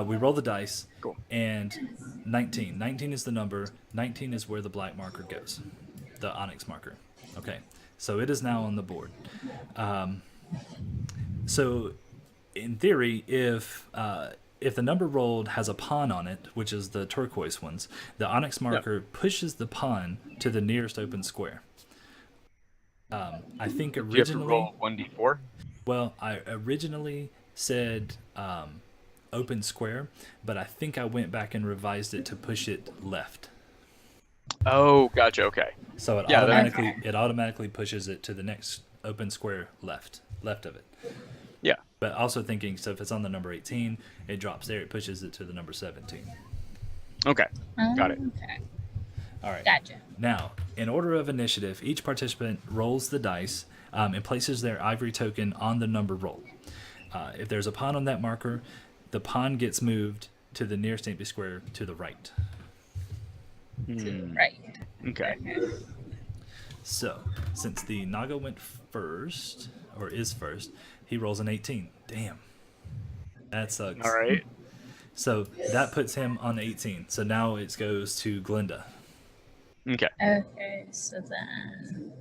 we roll the dice. Cool. And 19. 19 is the number. 19 is where the black marker goes. The onyx marker. Okay. So it is now on the board. So in theory, if the number rolled has a pawn on it, which is the turquoise ones, the onyx marker pushes the pawn to the nearest open square. I think originally... Do you have to roll 1d4? Well, I originally said open square, but I think I went back and revised it to push it left. Oh, gotcha. Okay. So it automatically pushes it to the next open square left of it. Yeah. But also thinking, so if it's on the number 18, it drops there, it pushes it to the number 17. Okay. Got it. Okay. All right. Gotcha. Now, in order of initiative, each participant rolls the dice and places their ivory token on the number roll. If there's a pawn on that marker, the pawn gets moved to the nearest empty square to the right. Right. Okay. So, since the Naga went first, or is first, he rolls an 18. Damn. That sucks. All right. So, that puts him on 18. So now it goes to Glinda. Okay. Okay, so then...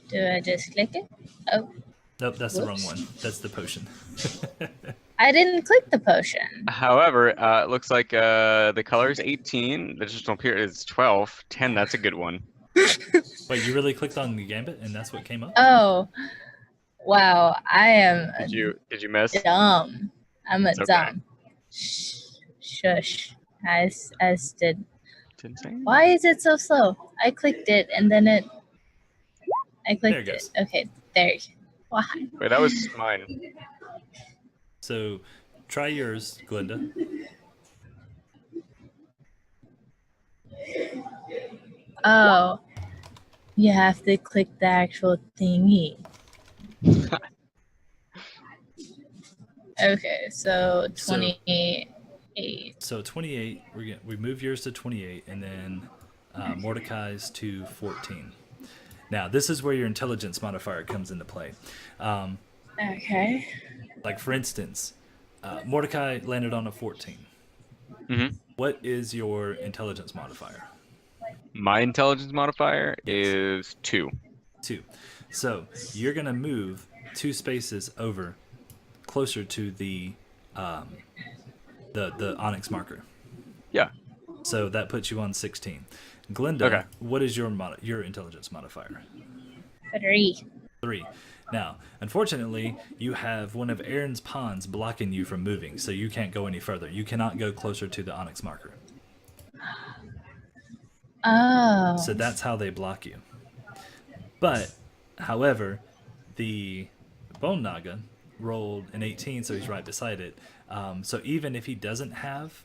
Do I just click it? Oh. Nope, that's the wrong one. That's the potion. I didn't click the potion. However, it looks like the color is 18. The digital period is 12. 10, that's a good one. Wait, you really clicked on the Gambit and that's what came up? Oh. Wow, I am Did you miss? dumb. I'm a It's okay. dumb. Shush. As did. Didn't say anything. Why is it so slow? I clicked it and then I There clicked it goes. it. Okay, there. Why? Wait, that was mine. So, try yours, Glinda. Oh. You have to click the actual thingy. Okay, so 28. So 28, we move yours to 28, and then Mordecai's to 14. Now, this is where your intelligence modifier comes into play. Okay. Like, for instance, Mordecai landed on a 14. Mm-hmm. What is your intelligence modifier? My intelligence modifier is 2. 2. So you're going to move 2 spaces over closer to the onyx marker. Yeah. So that puts you on 16. Glinda, Okay. what is your intelligence modifier? 3. 3. Now, unfortunately, you have one of Aaron's pawns blocking you from moving, so you can't go any further. You cannot go closer to the onyx marker. Oh. So that's how they block you. But, however, the Bone Naga rolled an 18, so he's right beside it. So even if he doesn't have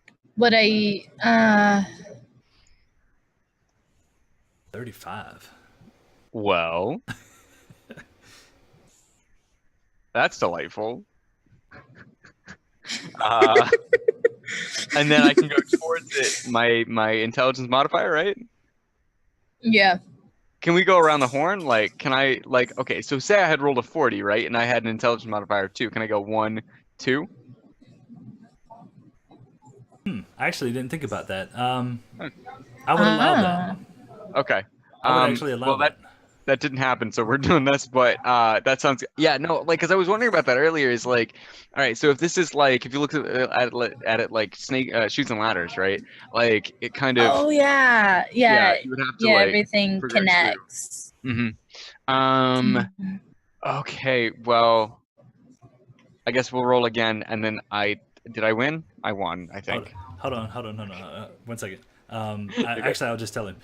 Would I 35. Well, that's delightful. And then I can go towards it, my intelligence modifier, right? yeah. Can we go around the horn? Like, can I, like, okay, so say I had rolled a 40, right? And I had an intelligence modifier of 2. Can I go 1, 2? I actually didn't think about that. Hmm. I would allow that. Okay. I would actually allow Well, that. that didn't happen, so we're doing this, but that sounds, yeah, no, like, because I was wondering about that earlier, is like, all right, so if this is like, if you look at it like snake shoots and ladders, right? Like, it kind of, Oh yeah. yeah, Yeah. you would have to Yeah, like everything progress through. connects. Mm-hmm. Okay, well, I guess we'll roll again, and then did I win? I won, I think. Hold on. 1 second. Actually, I'll just tell him.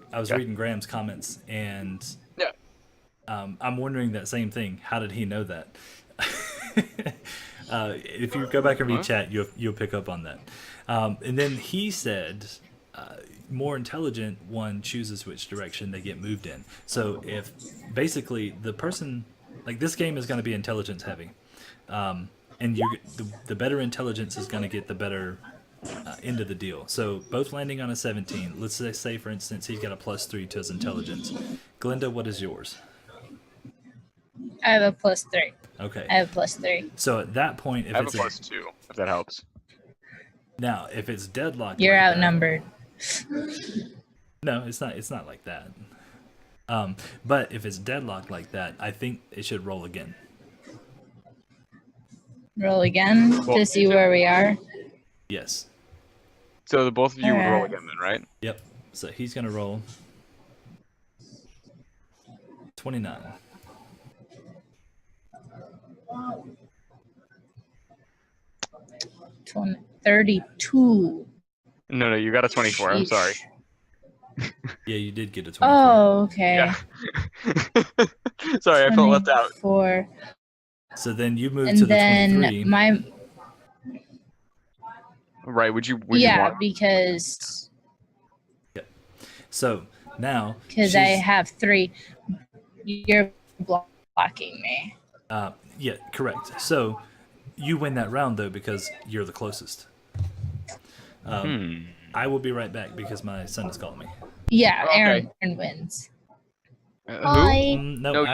I was Yeah. reading Graham's comments, and Yeah. I'm wondering that same thing. How did he know that? If you go back and read chat, you'll pick up on that. And then he said, more intelligent one chooses which direction they get moved in. So if basically the person, like this game is going to be intelligence heavy, and the better intelligence is going to get the better end of the deal. So both landing on a 17. Let's say for instance he's got a +3 to his intelligence. Glenda, what is yours? I have a +3. Okay. I have a +3. So at that point, if I have it's a +2, if that helps. now if it's deadlocked, You're like outnumbered. No, it's not. It's not like that. But if it's deadlocked like that, I think it should roll again. Roll again to see where we are. Yes. So the both of you would roll again then, right? Yep. So he's gonna roll 29. 32. No, you got a 24. I'm sorry. Yeah, you did get a 24. Oh, okay. Yeah. Sorry, I felt left out. 24. So then you move And to the then 23. Right? Would you yeah, want? because So now I have 3. You're blocking me. Yeah, correct. So you win that round though because you're the closest. I will be right back because my son is calling me. Yeah, Okay. Aaron wins. Who? No,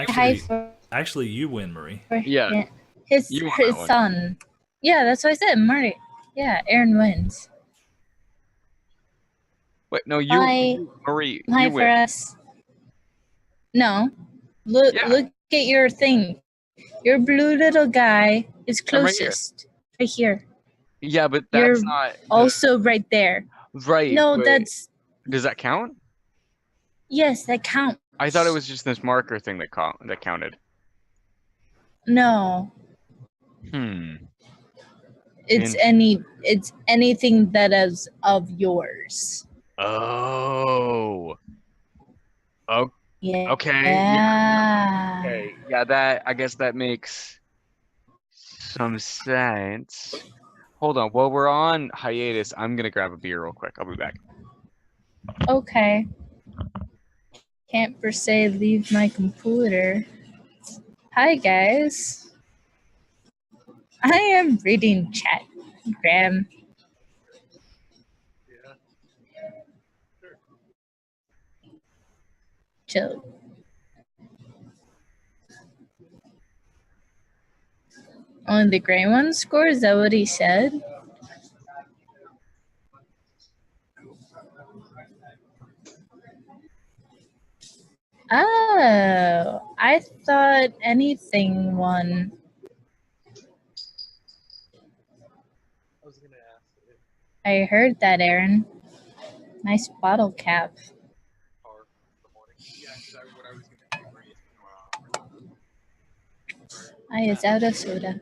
actually, you win, Marie. Yeah. His You won that one. son. Yeah, that's what I said, Marty. Yeah, Aaron wins. Wait, no, Marie, Hi you for win. us. No, look at your thing. Your blue little guy is closest. Right here. Yeah, but that's You're not also right there. right. No, wait. Does that count? Yes, that counts. I thought it was just this marker thing that counted. No. It's anything that is of yours. Oh. Oh. Yeah. Okay. Yeah. Okay. Yeah, I guess that makes some sense. Hold on. While we're on hiatus, I'm gonna grab a beer real quick. I'll be back. Okay. Can't per se leave my computer. Hi guys. I am reading chat, Graham. Chill. Only the gray one score? Is that what he said? Oh, I thought anything won. I heard that, Aaron. Nice bottle cap. I is out of soda.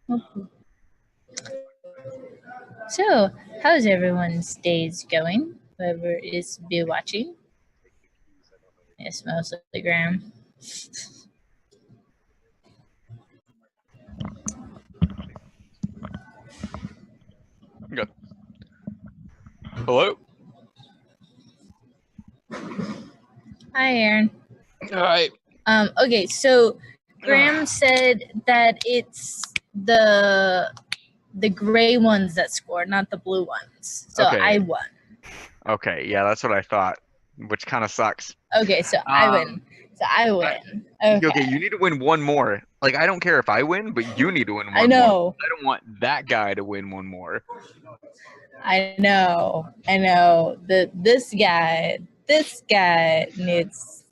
Okay. So, how's everyone's days going? Whoever is be watching. It's mostly Graham. Hello? Hi, Aaron. All right. Okay, so Graham said that it's the gray ones that score, not the blue ones. So Okay. I won. Okay, yeah, that's what I thought, which kind of sucks. Okay, so I win. So I win. Okay, you need to win one more. Like, I don't care if I win, but you need to win one more. I know. I don't want that guy to win one more. I know. This guy needs.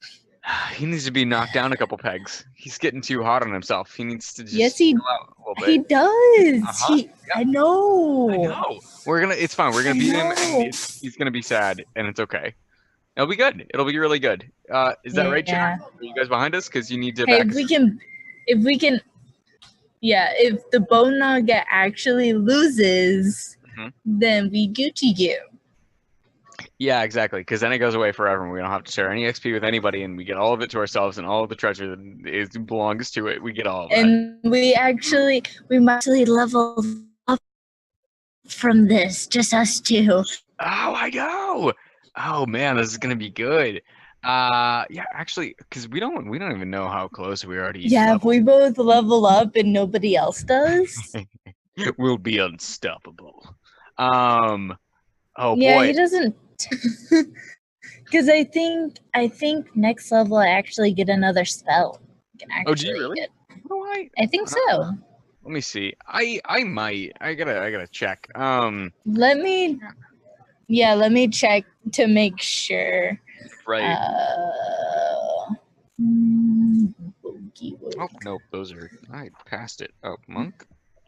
He needs to be knocked down a couple pegs. He's getting too hot on himself. He needs to just Yes, chill out a little bit. he does. Uh-huh. I know. I know. It's fine. We're gonna beat him, and he's gonna be sad, and it's okay. It'll be good. It'll be really good. Is that right, Chat? Are you guys behind us? Because you need to. Hey, if we can. Yeah, if the bone nugget actually loses, then we Gucci you. Yeah, exactly. Because then it goes away forever, and we don't have to share any XP with anybody, and we get all of it to ourselves, and all of the treasure that belongs to it. We get all of that. And we might actually level up from this, just us two. Oh, I know. Oh man, this is gonna be good. Yeah, actually, because we don't even know how close we are to each level. If we both level up and nobody else does, we'll be unstoppable. Oh yeah, boy. he doesn't. Because I think next level I actually get another spell. Oh, do you really? I think so. Let me see. I might. I gotta check. Let me check to make sure. Right. Bogey. Oh nope, I passed it. Oh, monk.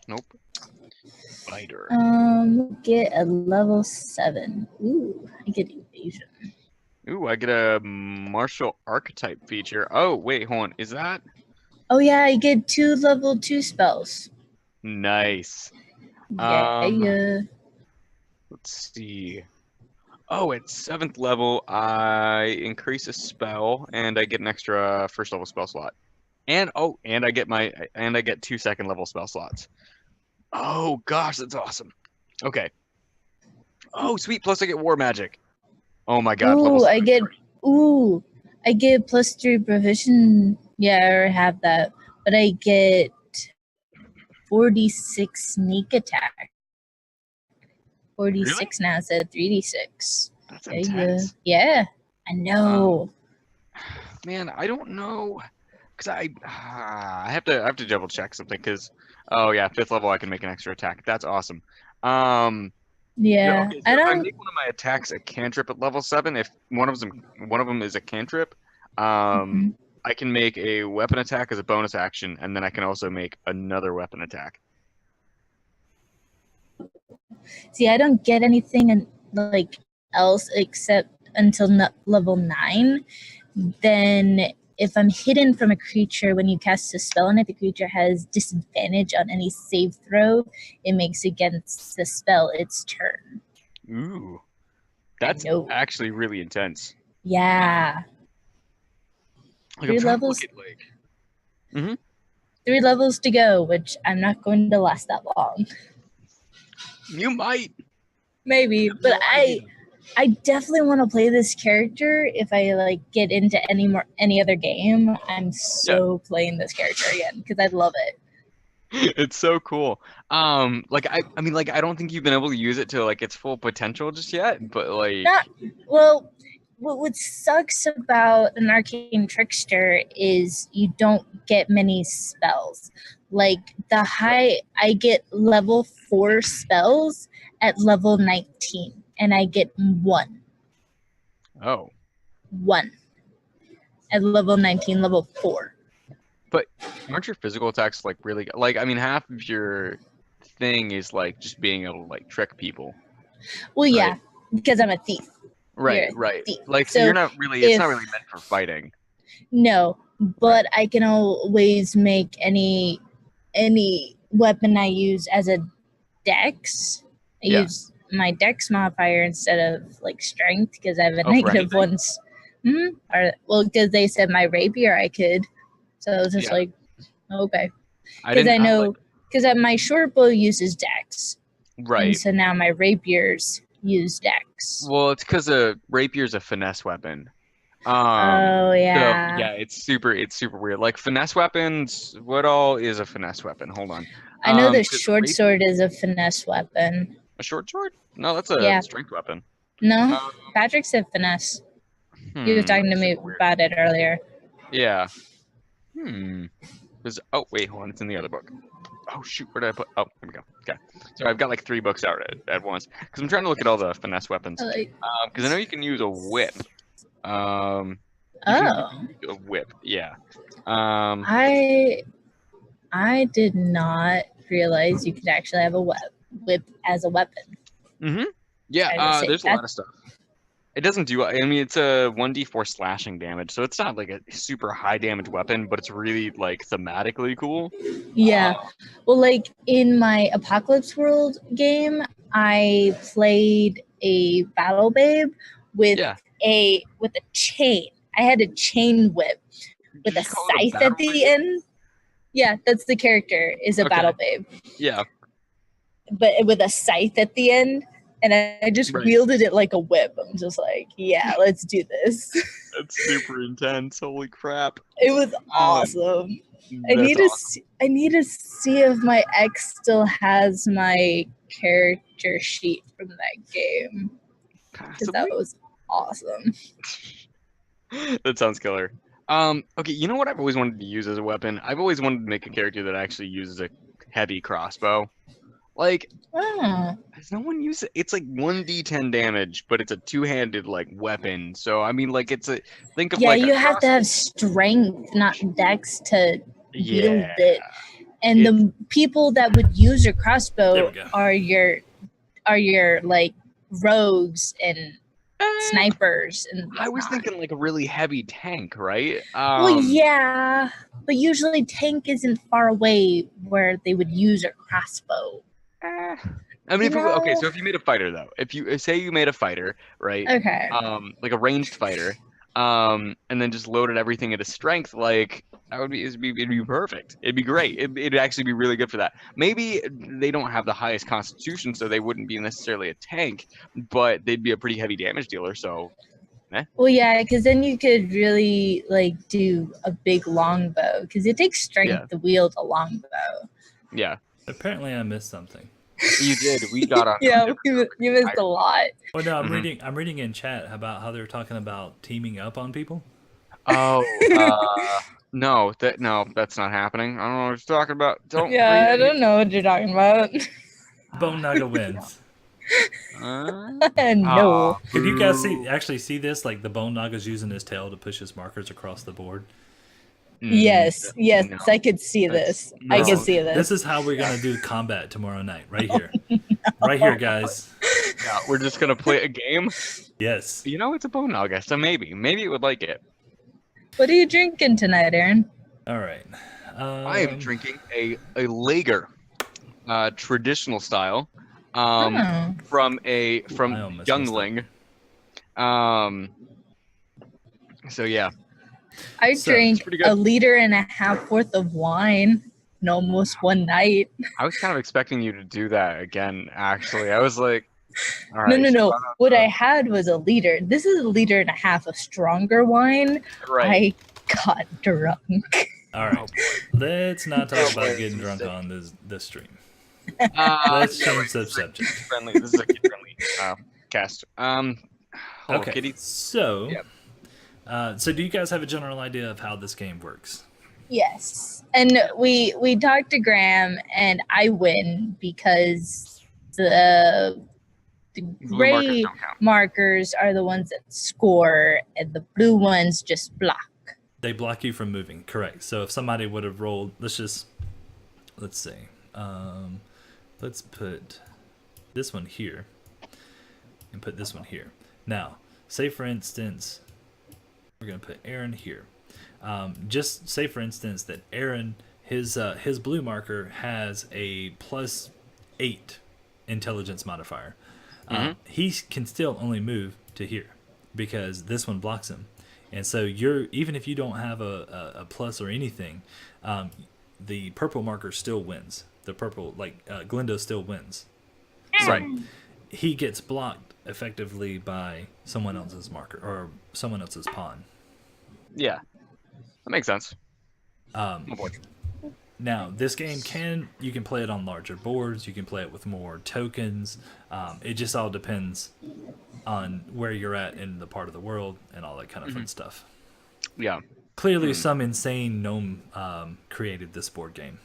Nope. Fighter. Get a level 7. Ooh, I get evasion. Ooh, I get a martial archetype feature. Oh wait, hold on. Is that? Oh yeah, I get 2 level 2 spells. Nice. Yeah. Let's see. Oh, at 7th level, I increase a spell, and I get an extra first level spell slot. And I get 2 second level spell slots. Oh gosh, that's awesome. Okay. Oh sweet, plus I get war magic. Oh my god. Ooh, I get +3 provision. Yeah, I already have that. But I get 46 sneak attack. 46 now instead of 3d6. That's intense. Yeah, I know. Man, I don't know, cause I have to double check something. Cause oh yeah, 5th level I can make an extra attack. That's awesome. Yeah, okay, so I make one of my attacks a cantrip at level 7. If one of them is a cantrip, I can make a weapon attack as a bonus action, and then I can also make another weapon attack. See, I don't get anything else except until level 9. Then, if I'm hidden from a creature when you cast a spell on it, the creature has disadvantage on any save throw it makes against the spell its turn. Ooh, that's actually really intense. Yeah. Like, 3 levels. 3 levels to go, which I'm not going to last that long. You might. Maybe, but I definitely want to play this character if I get into any other game. I'm playing this character again because I love it. It's so cool. I don't think you've been able to use it to its full potential just yet, but what sucks about an arcane trickster is you don't get many spells. I get level 4 spells at level 19, and I get 1. Oh. 1 at level 19, level 4. But aren't your physical attacks really half of your thing is just being able to trick people? Well, right? Yeah, because I'm a thief. Right. So you're not really. It's not really meant for fighting. No, but I can always make any weapon I use as a dex. I use my dex modifier instead of strength because I have a negative ones. Because they said my rapier I could, so I was just okay. Because I know my short bow uses dex, right? And so now my rapiers use Dex. Well, it's because a rapier's a finesse weapon. Oh So yeah. yeah, it's super weird. Like finesse weapons, what all is a finesse weapon? Hold on. I know the 'Cause short sword is a finesse weapon. a short sword? No, that's a Yeah. strength weapon. No, Um, Patrick said finesse. He was talking to me super weird. about it earlier. Yeah. Oh wait, hold on, it's in the other book. Oh shoot, where did I put? Oh, there we go. Okay, so I've got like 3 books out at once because I'm trying to look at all the finesse weapons. Because I know you can use a whip. You can use a whip. Yeah. I did not realize you could actually have a whip as a weapon. Yeah. There's a lot of stuff. It doesn't do. I mean, it's a 1d4 slashing damage, so it's not like a super high damage weapon, but it's really like thematically cool. Yeah. Well, like in my Apocalypse World game, I played a battle babe with a chain. I had a chain whip with a scythe at the end. Yeah, that's the character, is a battle babe. Yeah. But with a scythe at the end. And I just wielded it like a whip. I'm just like, yeah, let's do this. That's super intense. Holy crap. It was awesome. I need to see if my ex still has my character sheet from that game. Because that was awesome. That sounds killer. Okay, you know what I've always wanted to use as a weapon? I've always wanted to make a character that actually uses a heavy crossbow. Like, does no one use it? It's like 1d10 damage, but it's a 2-handed like weapon. So I mean, like think of like you have to have strength, not dex, to wield it. And the people that would use your crossbow are your like rogues and snipers. And I was thinking like a really heavy tank, right? Well, yeah, but usually tank isn't far away where they would use a crossbow. I mean, so if you made a fighter though, if you say you made a fighter, right? Okay. Like a ranged fighter, and then just loaded everything into strength, like it'd be perfect. It'd be great. It'd actually be really good for that. Maybe they don't have the highest constitution, so they wouldn't be necessarily a tank, but they'd be a pretty heavy damage dealer. So. Well, yeah, because then you could really like do a big longbow, because it takes strength to wield a longbow. Yeah. Apparently, I missed something. You did. We got on. Yeah, you missed a lot. Well, no, I'm reading in chat about how they're talking about teaming up on people. Oh, no, that's not happening. I don't know what you're talking about. I don't know what you're talking about. Bone Naga wins. No. Can you guys actually see this? Like the Bone Naga's using his tail to push his markers across the board. Yes, no. I could see this. I can see this. This is how we're gonna do combat tomorrow night, right here, right here, guys. Yeah, we're just gonna play a game. Yes. You know, it's a Bone Naga, so maybe it would like it. What are you drinking tonight, Aaron? All right. I am drinking a lager, traditional style, from Youngling. So yeah. I drank 1.5 liters worth of wine in almost one night. I was kind of expecting you to do that again, actually. I was like, all right. No. What I had was 1 liter. This is 1.5 liters of stronger wine. Right. I got drunk. All right. Let's not talk about getting drunk on this stream. Let's change the subject. This is a kid-friendly cast. Okay. Kitty. So... Yeah. So do you guys have a general idea of how this game works? Yes. And we talked to Graham, and I win because the gray markers are the ones that score, and the blue ones just block. They block you from moving, correct. So if somebody would have rolled, let's see. Let's put this one here and put this one here. Now, say for instance... We're going to put Aaron here. Just say, for instance, that Aaron, his blue marker has a +8 intelligence modifier. He can still only move to here because this one blocks him. And so even if you don't have a plus or anything, the purple marker still wins. The purple, Glendo still wins. So he gets blocked effectively by someone else's marker or someone else's pawn. Yeah, that makes sense. Oh boy. Now, this game you can play it on larger boards. You can play it with more tokens. It just all depends on where you're at in the part of the world and all that kind of fun stuff. Yeah. Clearly, some insane gnome created this board game.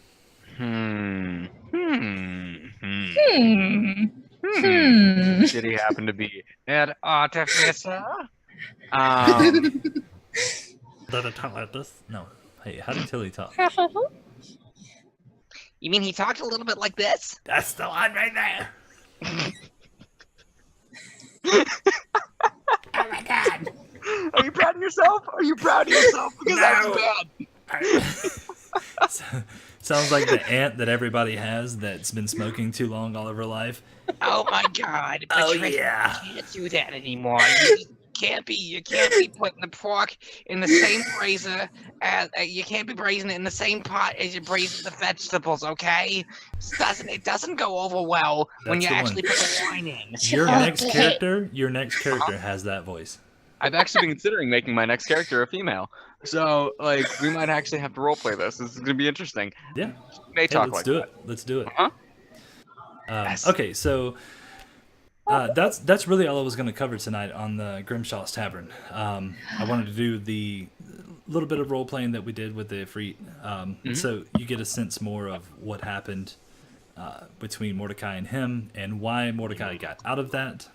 Did he happen to be an artificer? Did I talk like this? No. Hey, how did Tilly talk? You mean he talked a little bit like this? That's the one right there. Oh my god. Are you proud of yourself? Are you proud of yourself? Because that's bad. Sounds like the ant that everybody has that's been smoking too long all of her life. Oh my god. Oh yeah. You can't do that anymore. You can't be putting the pork in the same brazier as you can't be braising it in the same pot as you braise the vegetables, okay? It doesn't go over well when you actually put the wine in. Your next character has that voice. I've actually been considering making my next character a female. So, like, we might actually have to roleplay this. This is going to be interesting. Yeah. Let's do it. Let's do it. Yes. Okay, so that's really all I was going to cover tonight on the Grimshaws Tavern. I wanted to do the little bit of role-playing that we did with the Efreet. So you get a sense more of what happened between Mordacai and him and why Mordacai got out of that.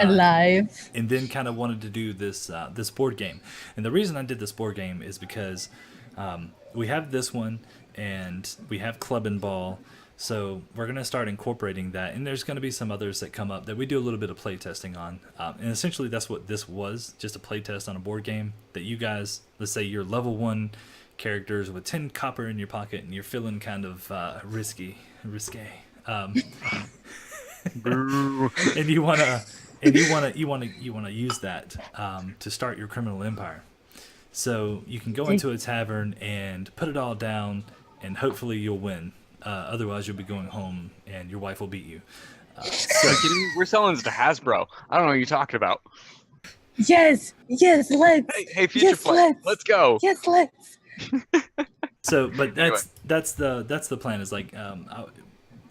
Alive. And then kind of wanted to do this board game. And the reason I did this board game is because we have this one and we have Club and Ball. So we're going to start incorporating that. And there's going to be some others that come up that we do a little bit of play testing on. And essentially that's what this was, just a play test on a board game that you guys, let's say you're level 1 characters with 10 copper in your pocket and you're feeling kind of risque. And you want to use that to start your criminal empire. So you can go into a tavern and put it all down, and hopefully you'll win. Otherwise, you'll be going home, and your wife will beat you. We're selling this to Hasbro. I don't know what you're talking about. Yes, let's. Hey, future play. Let's go. Yes, let's. So, but that's the plan. Is like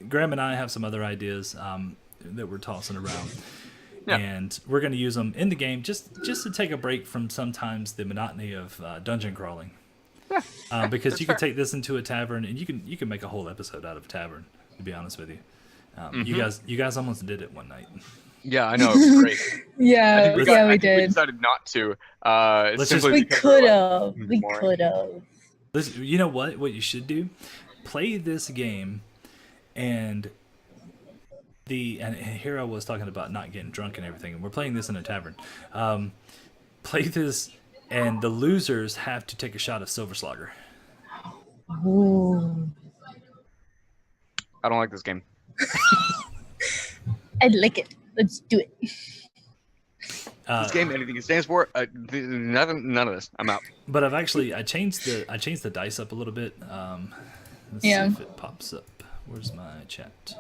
Graham and I have some other ideas that we're tossing around. Yeah. And we're going to use them in the game just to take a break from sometimes the monotony of dungeon crawling. Yeah, because you can take this into a tavern and you can make a whole episode out of Tavern. To be honest with you, you guys almost did it one night. Yeah, I know, it was great. Yeah, we did. We decided not to. We could have. You know what? What you should do? Play this game, and here I was talking about not getting drunk and everything, and we're playing this in a tavern. Play this, and the losers have to take a shot of Silver Slugger. Ooh. I don't like this game. I like it. Let's do it. This game, anything it stands for, none of this. I'm out. But I changed the dice up a little bit. Let's see if it pops up. Where's my chat?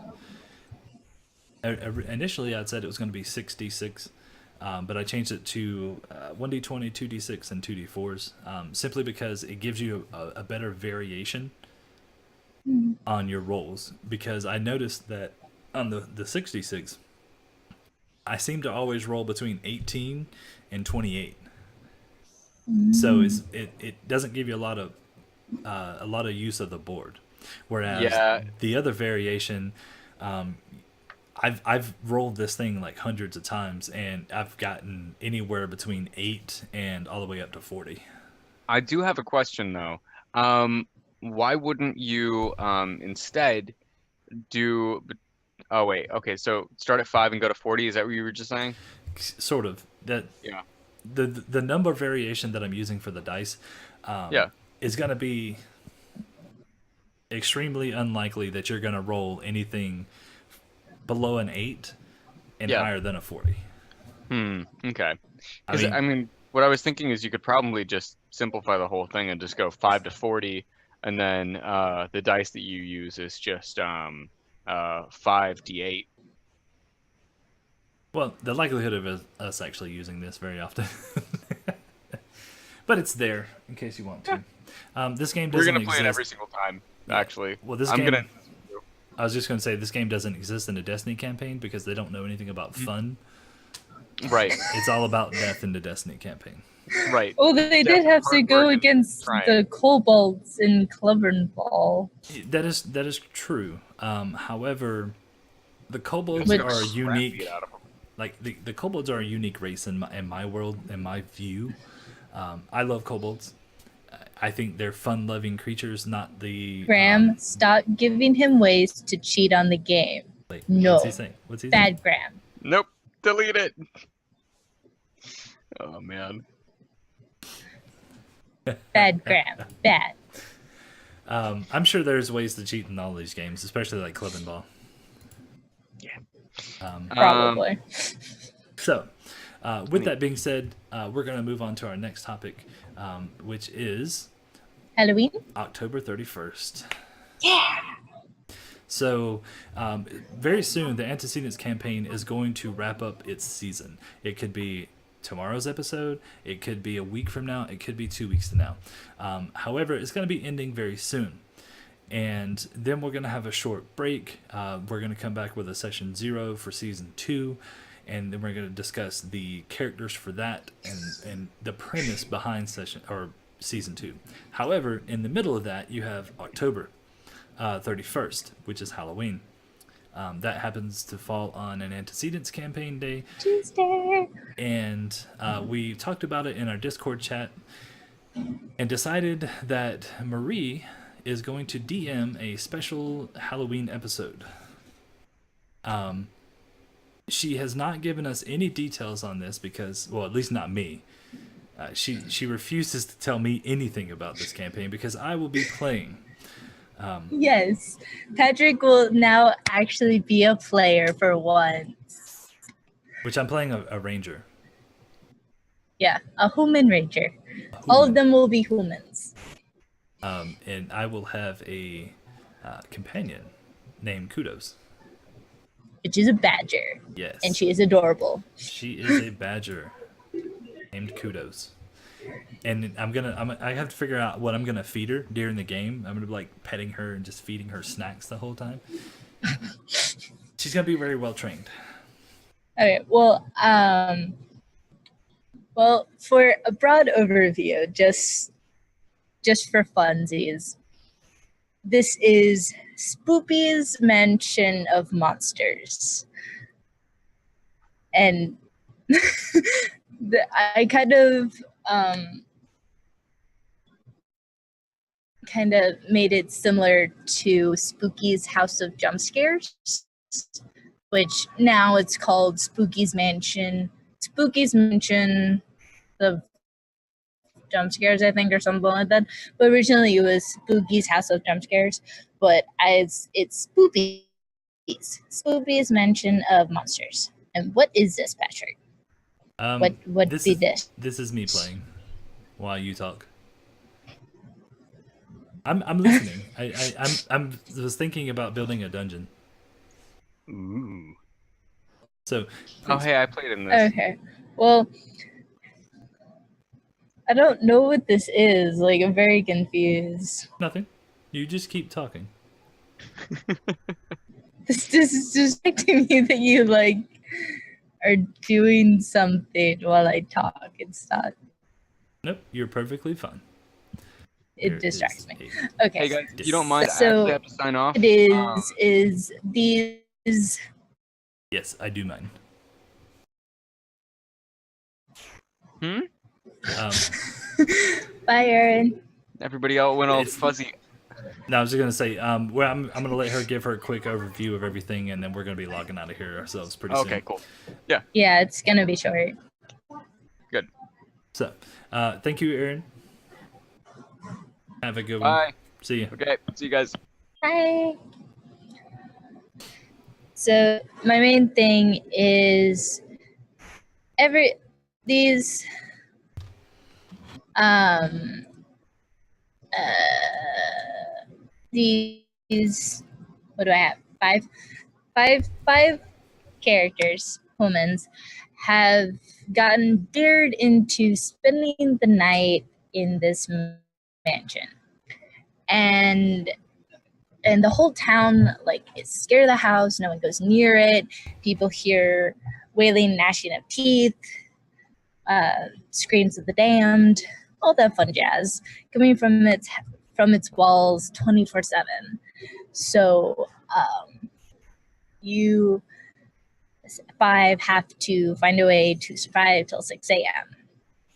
Initially, I'd said it was going to be 6d6, but I changed it to 1d20, 2d6, and 2d4s, simply because it gives you a better variation on your rolls. Because I noticed that on the 6d6, I seem to always roll between 18 and 28. So it doesn't give you a lot of use of the board. Whereas the other variation, I've rolled this thing like hundreds of times, and I've gotten anywhere between 8 and all the way up to 40. I do have a question though. Why wouldn't you instead do? Oh wait, okay. So start at 5 and go to 40. Is that what you were just saying? Sort of. That. Yeah. The number variation that I'm using for the dice, is going to be extremely unlikely that you're going to roll anything below an 8 and higher than a 40. Okay. I mean, what I was thinking is you could probably just simplify the whole thing and just go 5 to 40, and then the dice that you use is just 5d8. Well, the likelihood of us actually using this very often, but it's there in case you want to. This game We're doesn't gonna play exist. it every single time. Actually, Well, this I'm game. gonna. I was just going to say this game doesn't exist in a Destiny campaign because they don't know anything about fun. Right. It's all about death in the Destiny campaign. Right. Well, they did have to go against the kobolds in Tavern. That is true. However, the kobolds Which- are unique. Beat out of 'em. Like the kobolds are a unique race in my world, in my view. I love kobolds. I think they're fun-loving creatures, not the. Graham, stop giving him ways to cheat on the game. Wait, No. What's he saying? What's he saying? Bad Graham. Nope. Delete it. Oh man. Bad Graham. Bad. I'm sure there's ways to cheat in all these games, especially like Club and Ball. Yeah. Probably. So, with that being said, we're going to move on to our next topic, which is Halloween? October 31st. Yeah. So, very soon, the Antecedents campaign is going to wrap up its season. It could be tomorrow's episode, it could be a week from now, it could be 2 weeks from now. However, it's going to be ending very soon. And then we're going to have a short break. We're going to come back with a session 0 for season 2. And then we're going to discuss the characters for that and the premise behind season 2. However, in the middle of that, you have October 31st, which is Halloween. That happens to fall on an Antecedents campaign day. Tuesday. And we talked about it in our Discord chat and decided that Marie is going to DM a special Halloween episode. She has not given us any details on this because, well, at least not me. She refuses to tell me anything about this campaign because I will be playing. Yes. Patrick will now actually be a player for once. Which I'm playing a ranger. Yeah, a human ranger. All of them will be humans. And I will have a companion named Kudos. Which is a badger. Yes. And she is adorable. She is a badger named Kudos. And I have to figure out what I'm gonna feed her during the game. I'm gonna be like petting her and just feeding her snacks the whole time. She's gonna be very well trained. Okay, well, for a broad overview, just for funsies, this is Spoopy's Mansion of Monsters. And I kind of made it similar to Spooky's House of Jump Scares, which now it's called Spooky's Mansion of Jump Scares, I think, or something like that. But originally it was Spooky's House of Jump Scares, but it's Spoopy's Mansion of Monsters. And what is this, Patrick? What would be this? This is me playing while you talk. I'm listening. I was thinking about building a dungeon. Ooh. So. Oh, hey, I played in this. Okay. Well, I don't know what this is. Like, I'm very confused. Nothing. You just keep talking. This is distracting me that you, like, are doing something while I talk. It's not. Nope, you're perfectly fine. It distracts me. Okay. Hey, guys, if you don't mind, I So, actually have to sign off. It is these. Yes, I do mind. Bye, Aaron. Everybody else went all fuzzy. No, I was just gonna say, I'm gonna let her give her a quick overview of everything, and then we're gonna be logging out of here ourselves pretty soon. Okay, cool. Yeah. Yeah, it's gonna be short. Good. So, thank you, Aaron. Have a good Bye. one. See you. Okay, see you guys. Hi. So my main thing is these what do I have? Five characters humans have gotten dared into spending the night in this mansion. And the whole town is scared of the house. No one goes near it. People hear wailing, gnashing of teeth, screams of the damned, all that fun jazz coming from its walls 24/7. So you 5 have to find a way to survive till 6 a.m.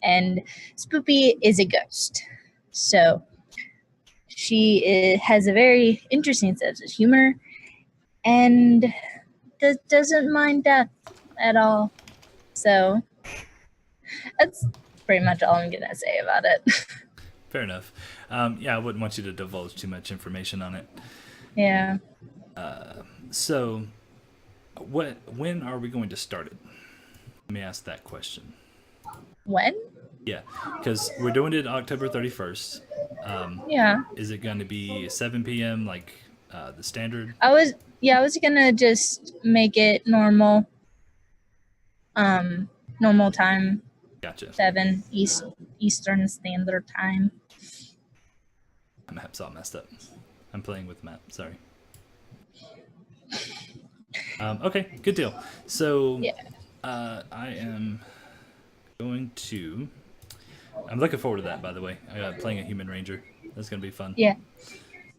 And Spoopy is a ghost. So she has a very interesting sense of humor and doesn't mind death at all. So that's pretty much all I'm going to say about it. Fair enough. Yeah, I wouldn't want you to divulge too much information on it. Yeah. So, when are we going to start it? Let me ask that question. When? Yeah, because we're doing it October 31st. Yeah. Is it going to be 7 p.m. like the standard? I was gonna just make it normal. Normal time. Gotcha. 7 Eastern Standard Time. My map's all messed up. I'm playing with map. Sorry. Okay, good deal. So, Yeah. I am going to. I'm looking forward to that. By the way, playing a human ranger. That's gonna be fun. Yeah.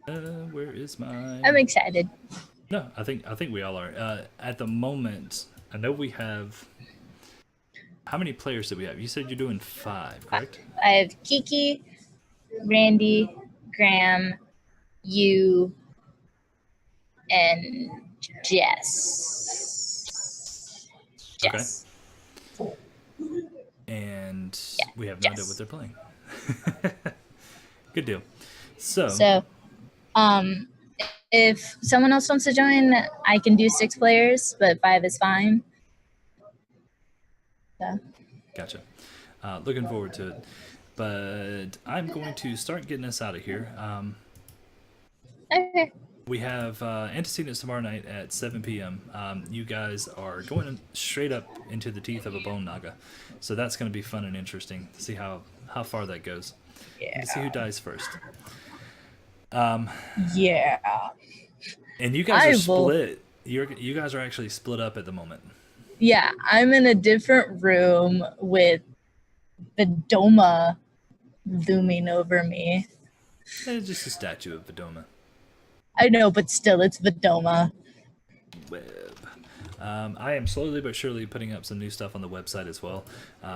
Where is my? I'm excited. No, I think we all are. At the moment, I know we have. How many players do we have? You said you're doing 5, correct? I have Kiki, Randy, Graham, you, and Jess. Jess. Okay. And Yeah, we have no idea Jess. what they're playing. Good deal. So, if someone else wants to join, I can do 6 players, but 5 is fine. So. Gotcha. Looking forward to it. But I'm going to start getting us out of here. Okay. We have Antecedents tomorrow night at 7 p.m. You guys are going straight up into the teeth of a bone naga. So that's going to be fun and interesting to see how far that goes. Yeah. And to see who dies first. Yeah. And you guys are split. You guys are actually split up at the moment. Yeah, I'm in a different room with Vidoma looming over me. It's just a statue of Vidoma. I know, but still, it's Vidoma. Web. I am slowly but surely putting up some new stuff on the website as well.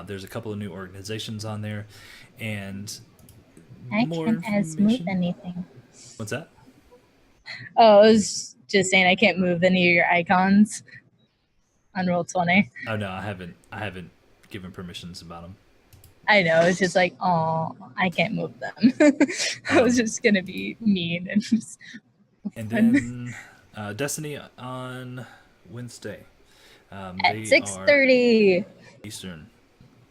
There's a couple of new organizations on there, and I more can't as move information. anything. What's that? Oh, I was just saying I can't move any of your icons on Roll20. Oh no, I haven't given permissions about them. I know, it's just like, oh, I can't move them. I was just gonna be mean and just. And then Destiny on Wednesday. At 6:30 Eastern.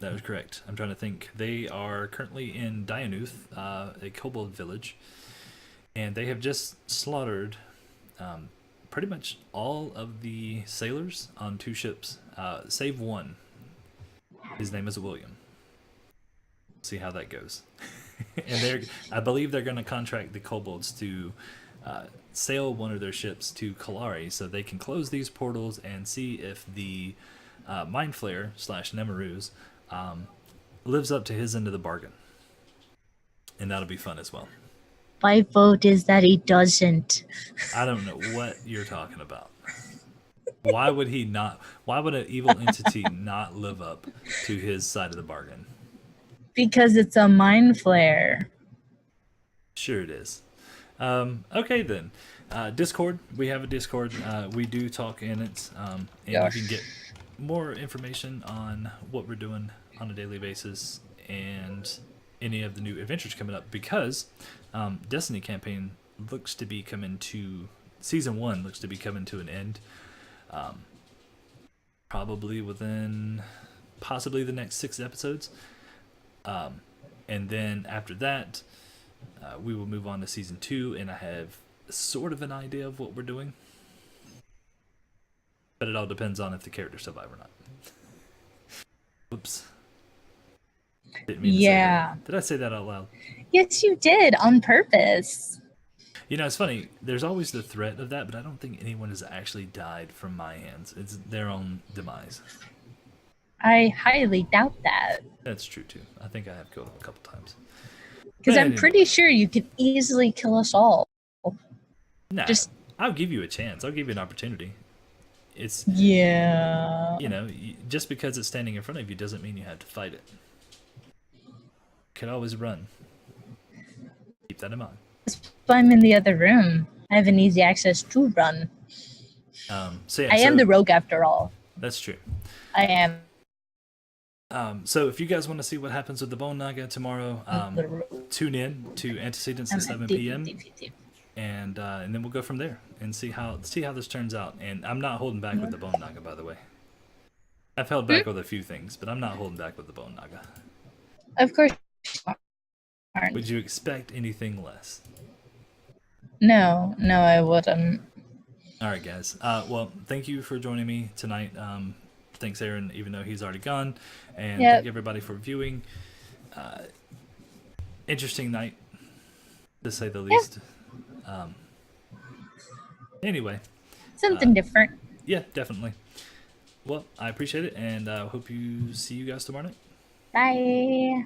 That was correct. I'm trying to think. They are currently in Dianuth, a kobold village, and they have just slaughtered pretty much all of the sailors on 2 ships, save one. His name is William. See how that goes. And I believe they're going to contract the kobolds to sail one of their ships to Kalari so they can close these portals and see if the Mind Flayer / Nemaruz lives up to his end of the bargain. And that'll be fun as well. My vote is that he doesn't. I don't know what you're talking about. Why would he not? Why would an evil entity not live up to his side of the bargain? Because it's a mind flare. Sure it is. Okay then. Discord. We have a Discord. We do talk in it. And you can get more information on what we're doing on a daily basis and any of the new adventures coming up, because Destiny campaign looks to be coming to season 1 looks to be coming to an end. Probably within possibly the next 6 episodes. And then after that, we will move on to season 2, and I have sort of an idea of what we're doing. But it all depends on if the characters survive or not. Whoops. Didn't mean to say that. Did I say that out loud? Yes, you did, on purpose. You know, it's funny. There's always the threat of that, but I don't think anyone has actually died from my hands. It's their own demise. I highly doubt that. That's true, too. I think I have killed him a couple times. Because I'm pretty sure you could easily kill us all. Nah, I'll give you a chance. I'll give you an opportunity. It's Yeah. You know, just because it's standing in front of you doesn't mean you have to fight it. You could always run. Keep that in mind. If I'm in the other room, I have an easy access to run. So yeah, I am the rogue after all. That's true. I am. So if you guys want to see what happens with the Bone Naga tomorrow, tune in to Antecedents at 7 p.m. And then we'll go from there and see how this turns out. And I'm not holding back with the Bone Naga, by the way. I've held back with a few things, but I'm not holding back with the Bone Naga. Of course. Would you expect anything less? No, I wouldn't. All right, guys. Well, thank you for joining me tonight. Thanks, Aaron, even though he's already gone. And thank everybody for viewing. Interesting night, to say the least. Anyway. Something different. Yeah, definitely. Well, I appreciate it, and I hope you see you guys tomorrow night. Bye.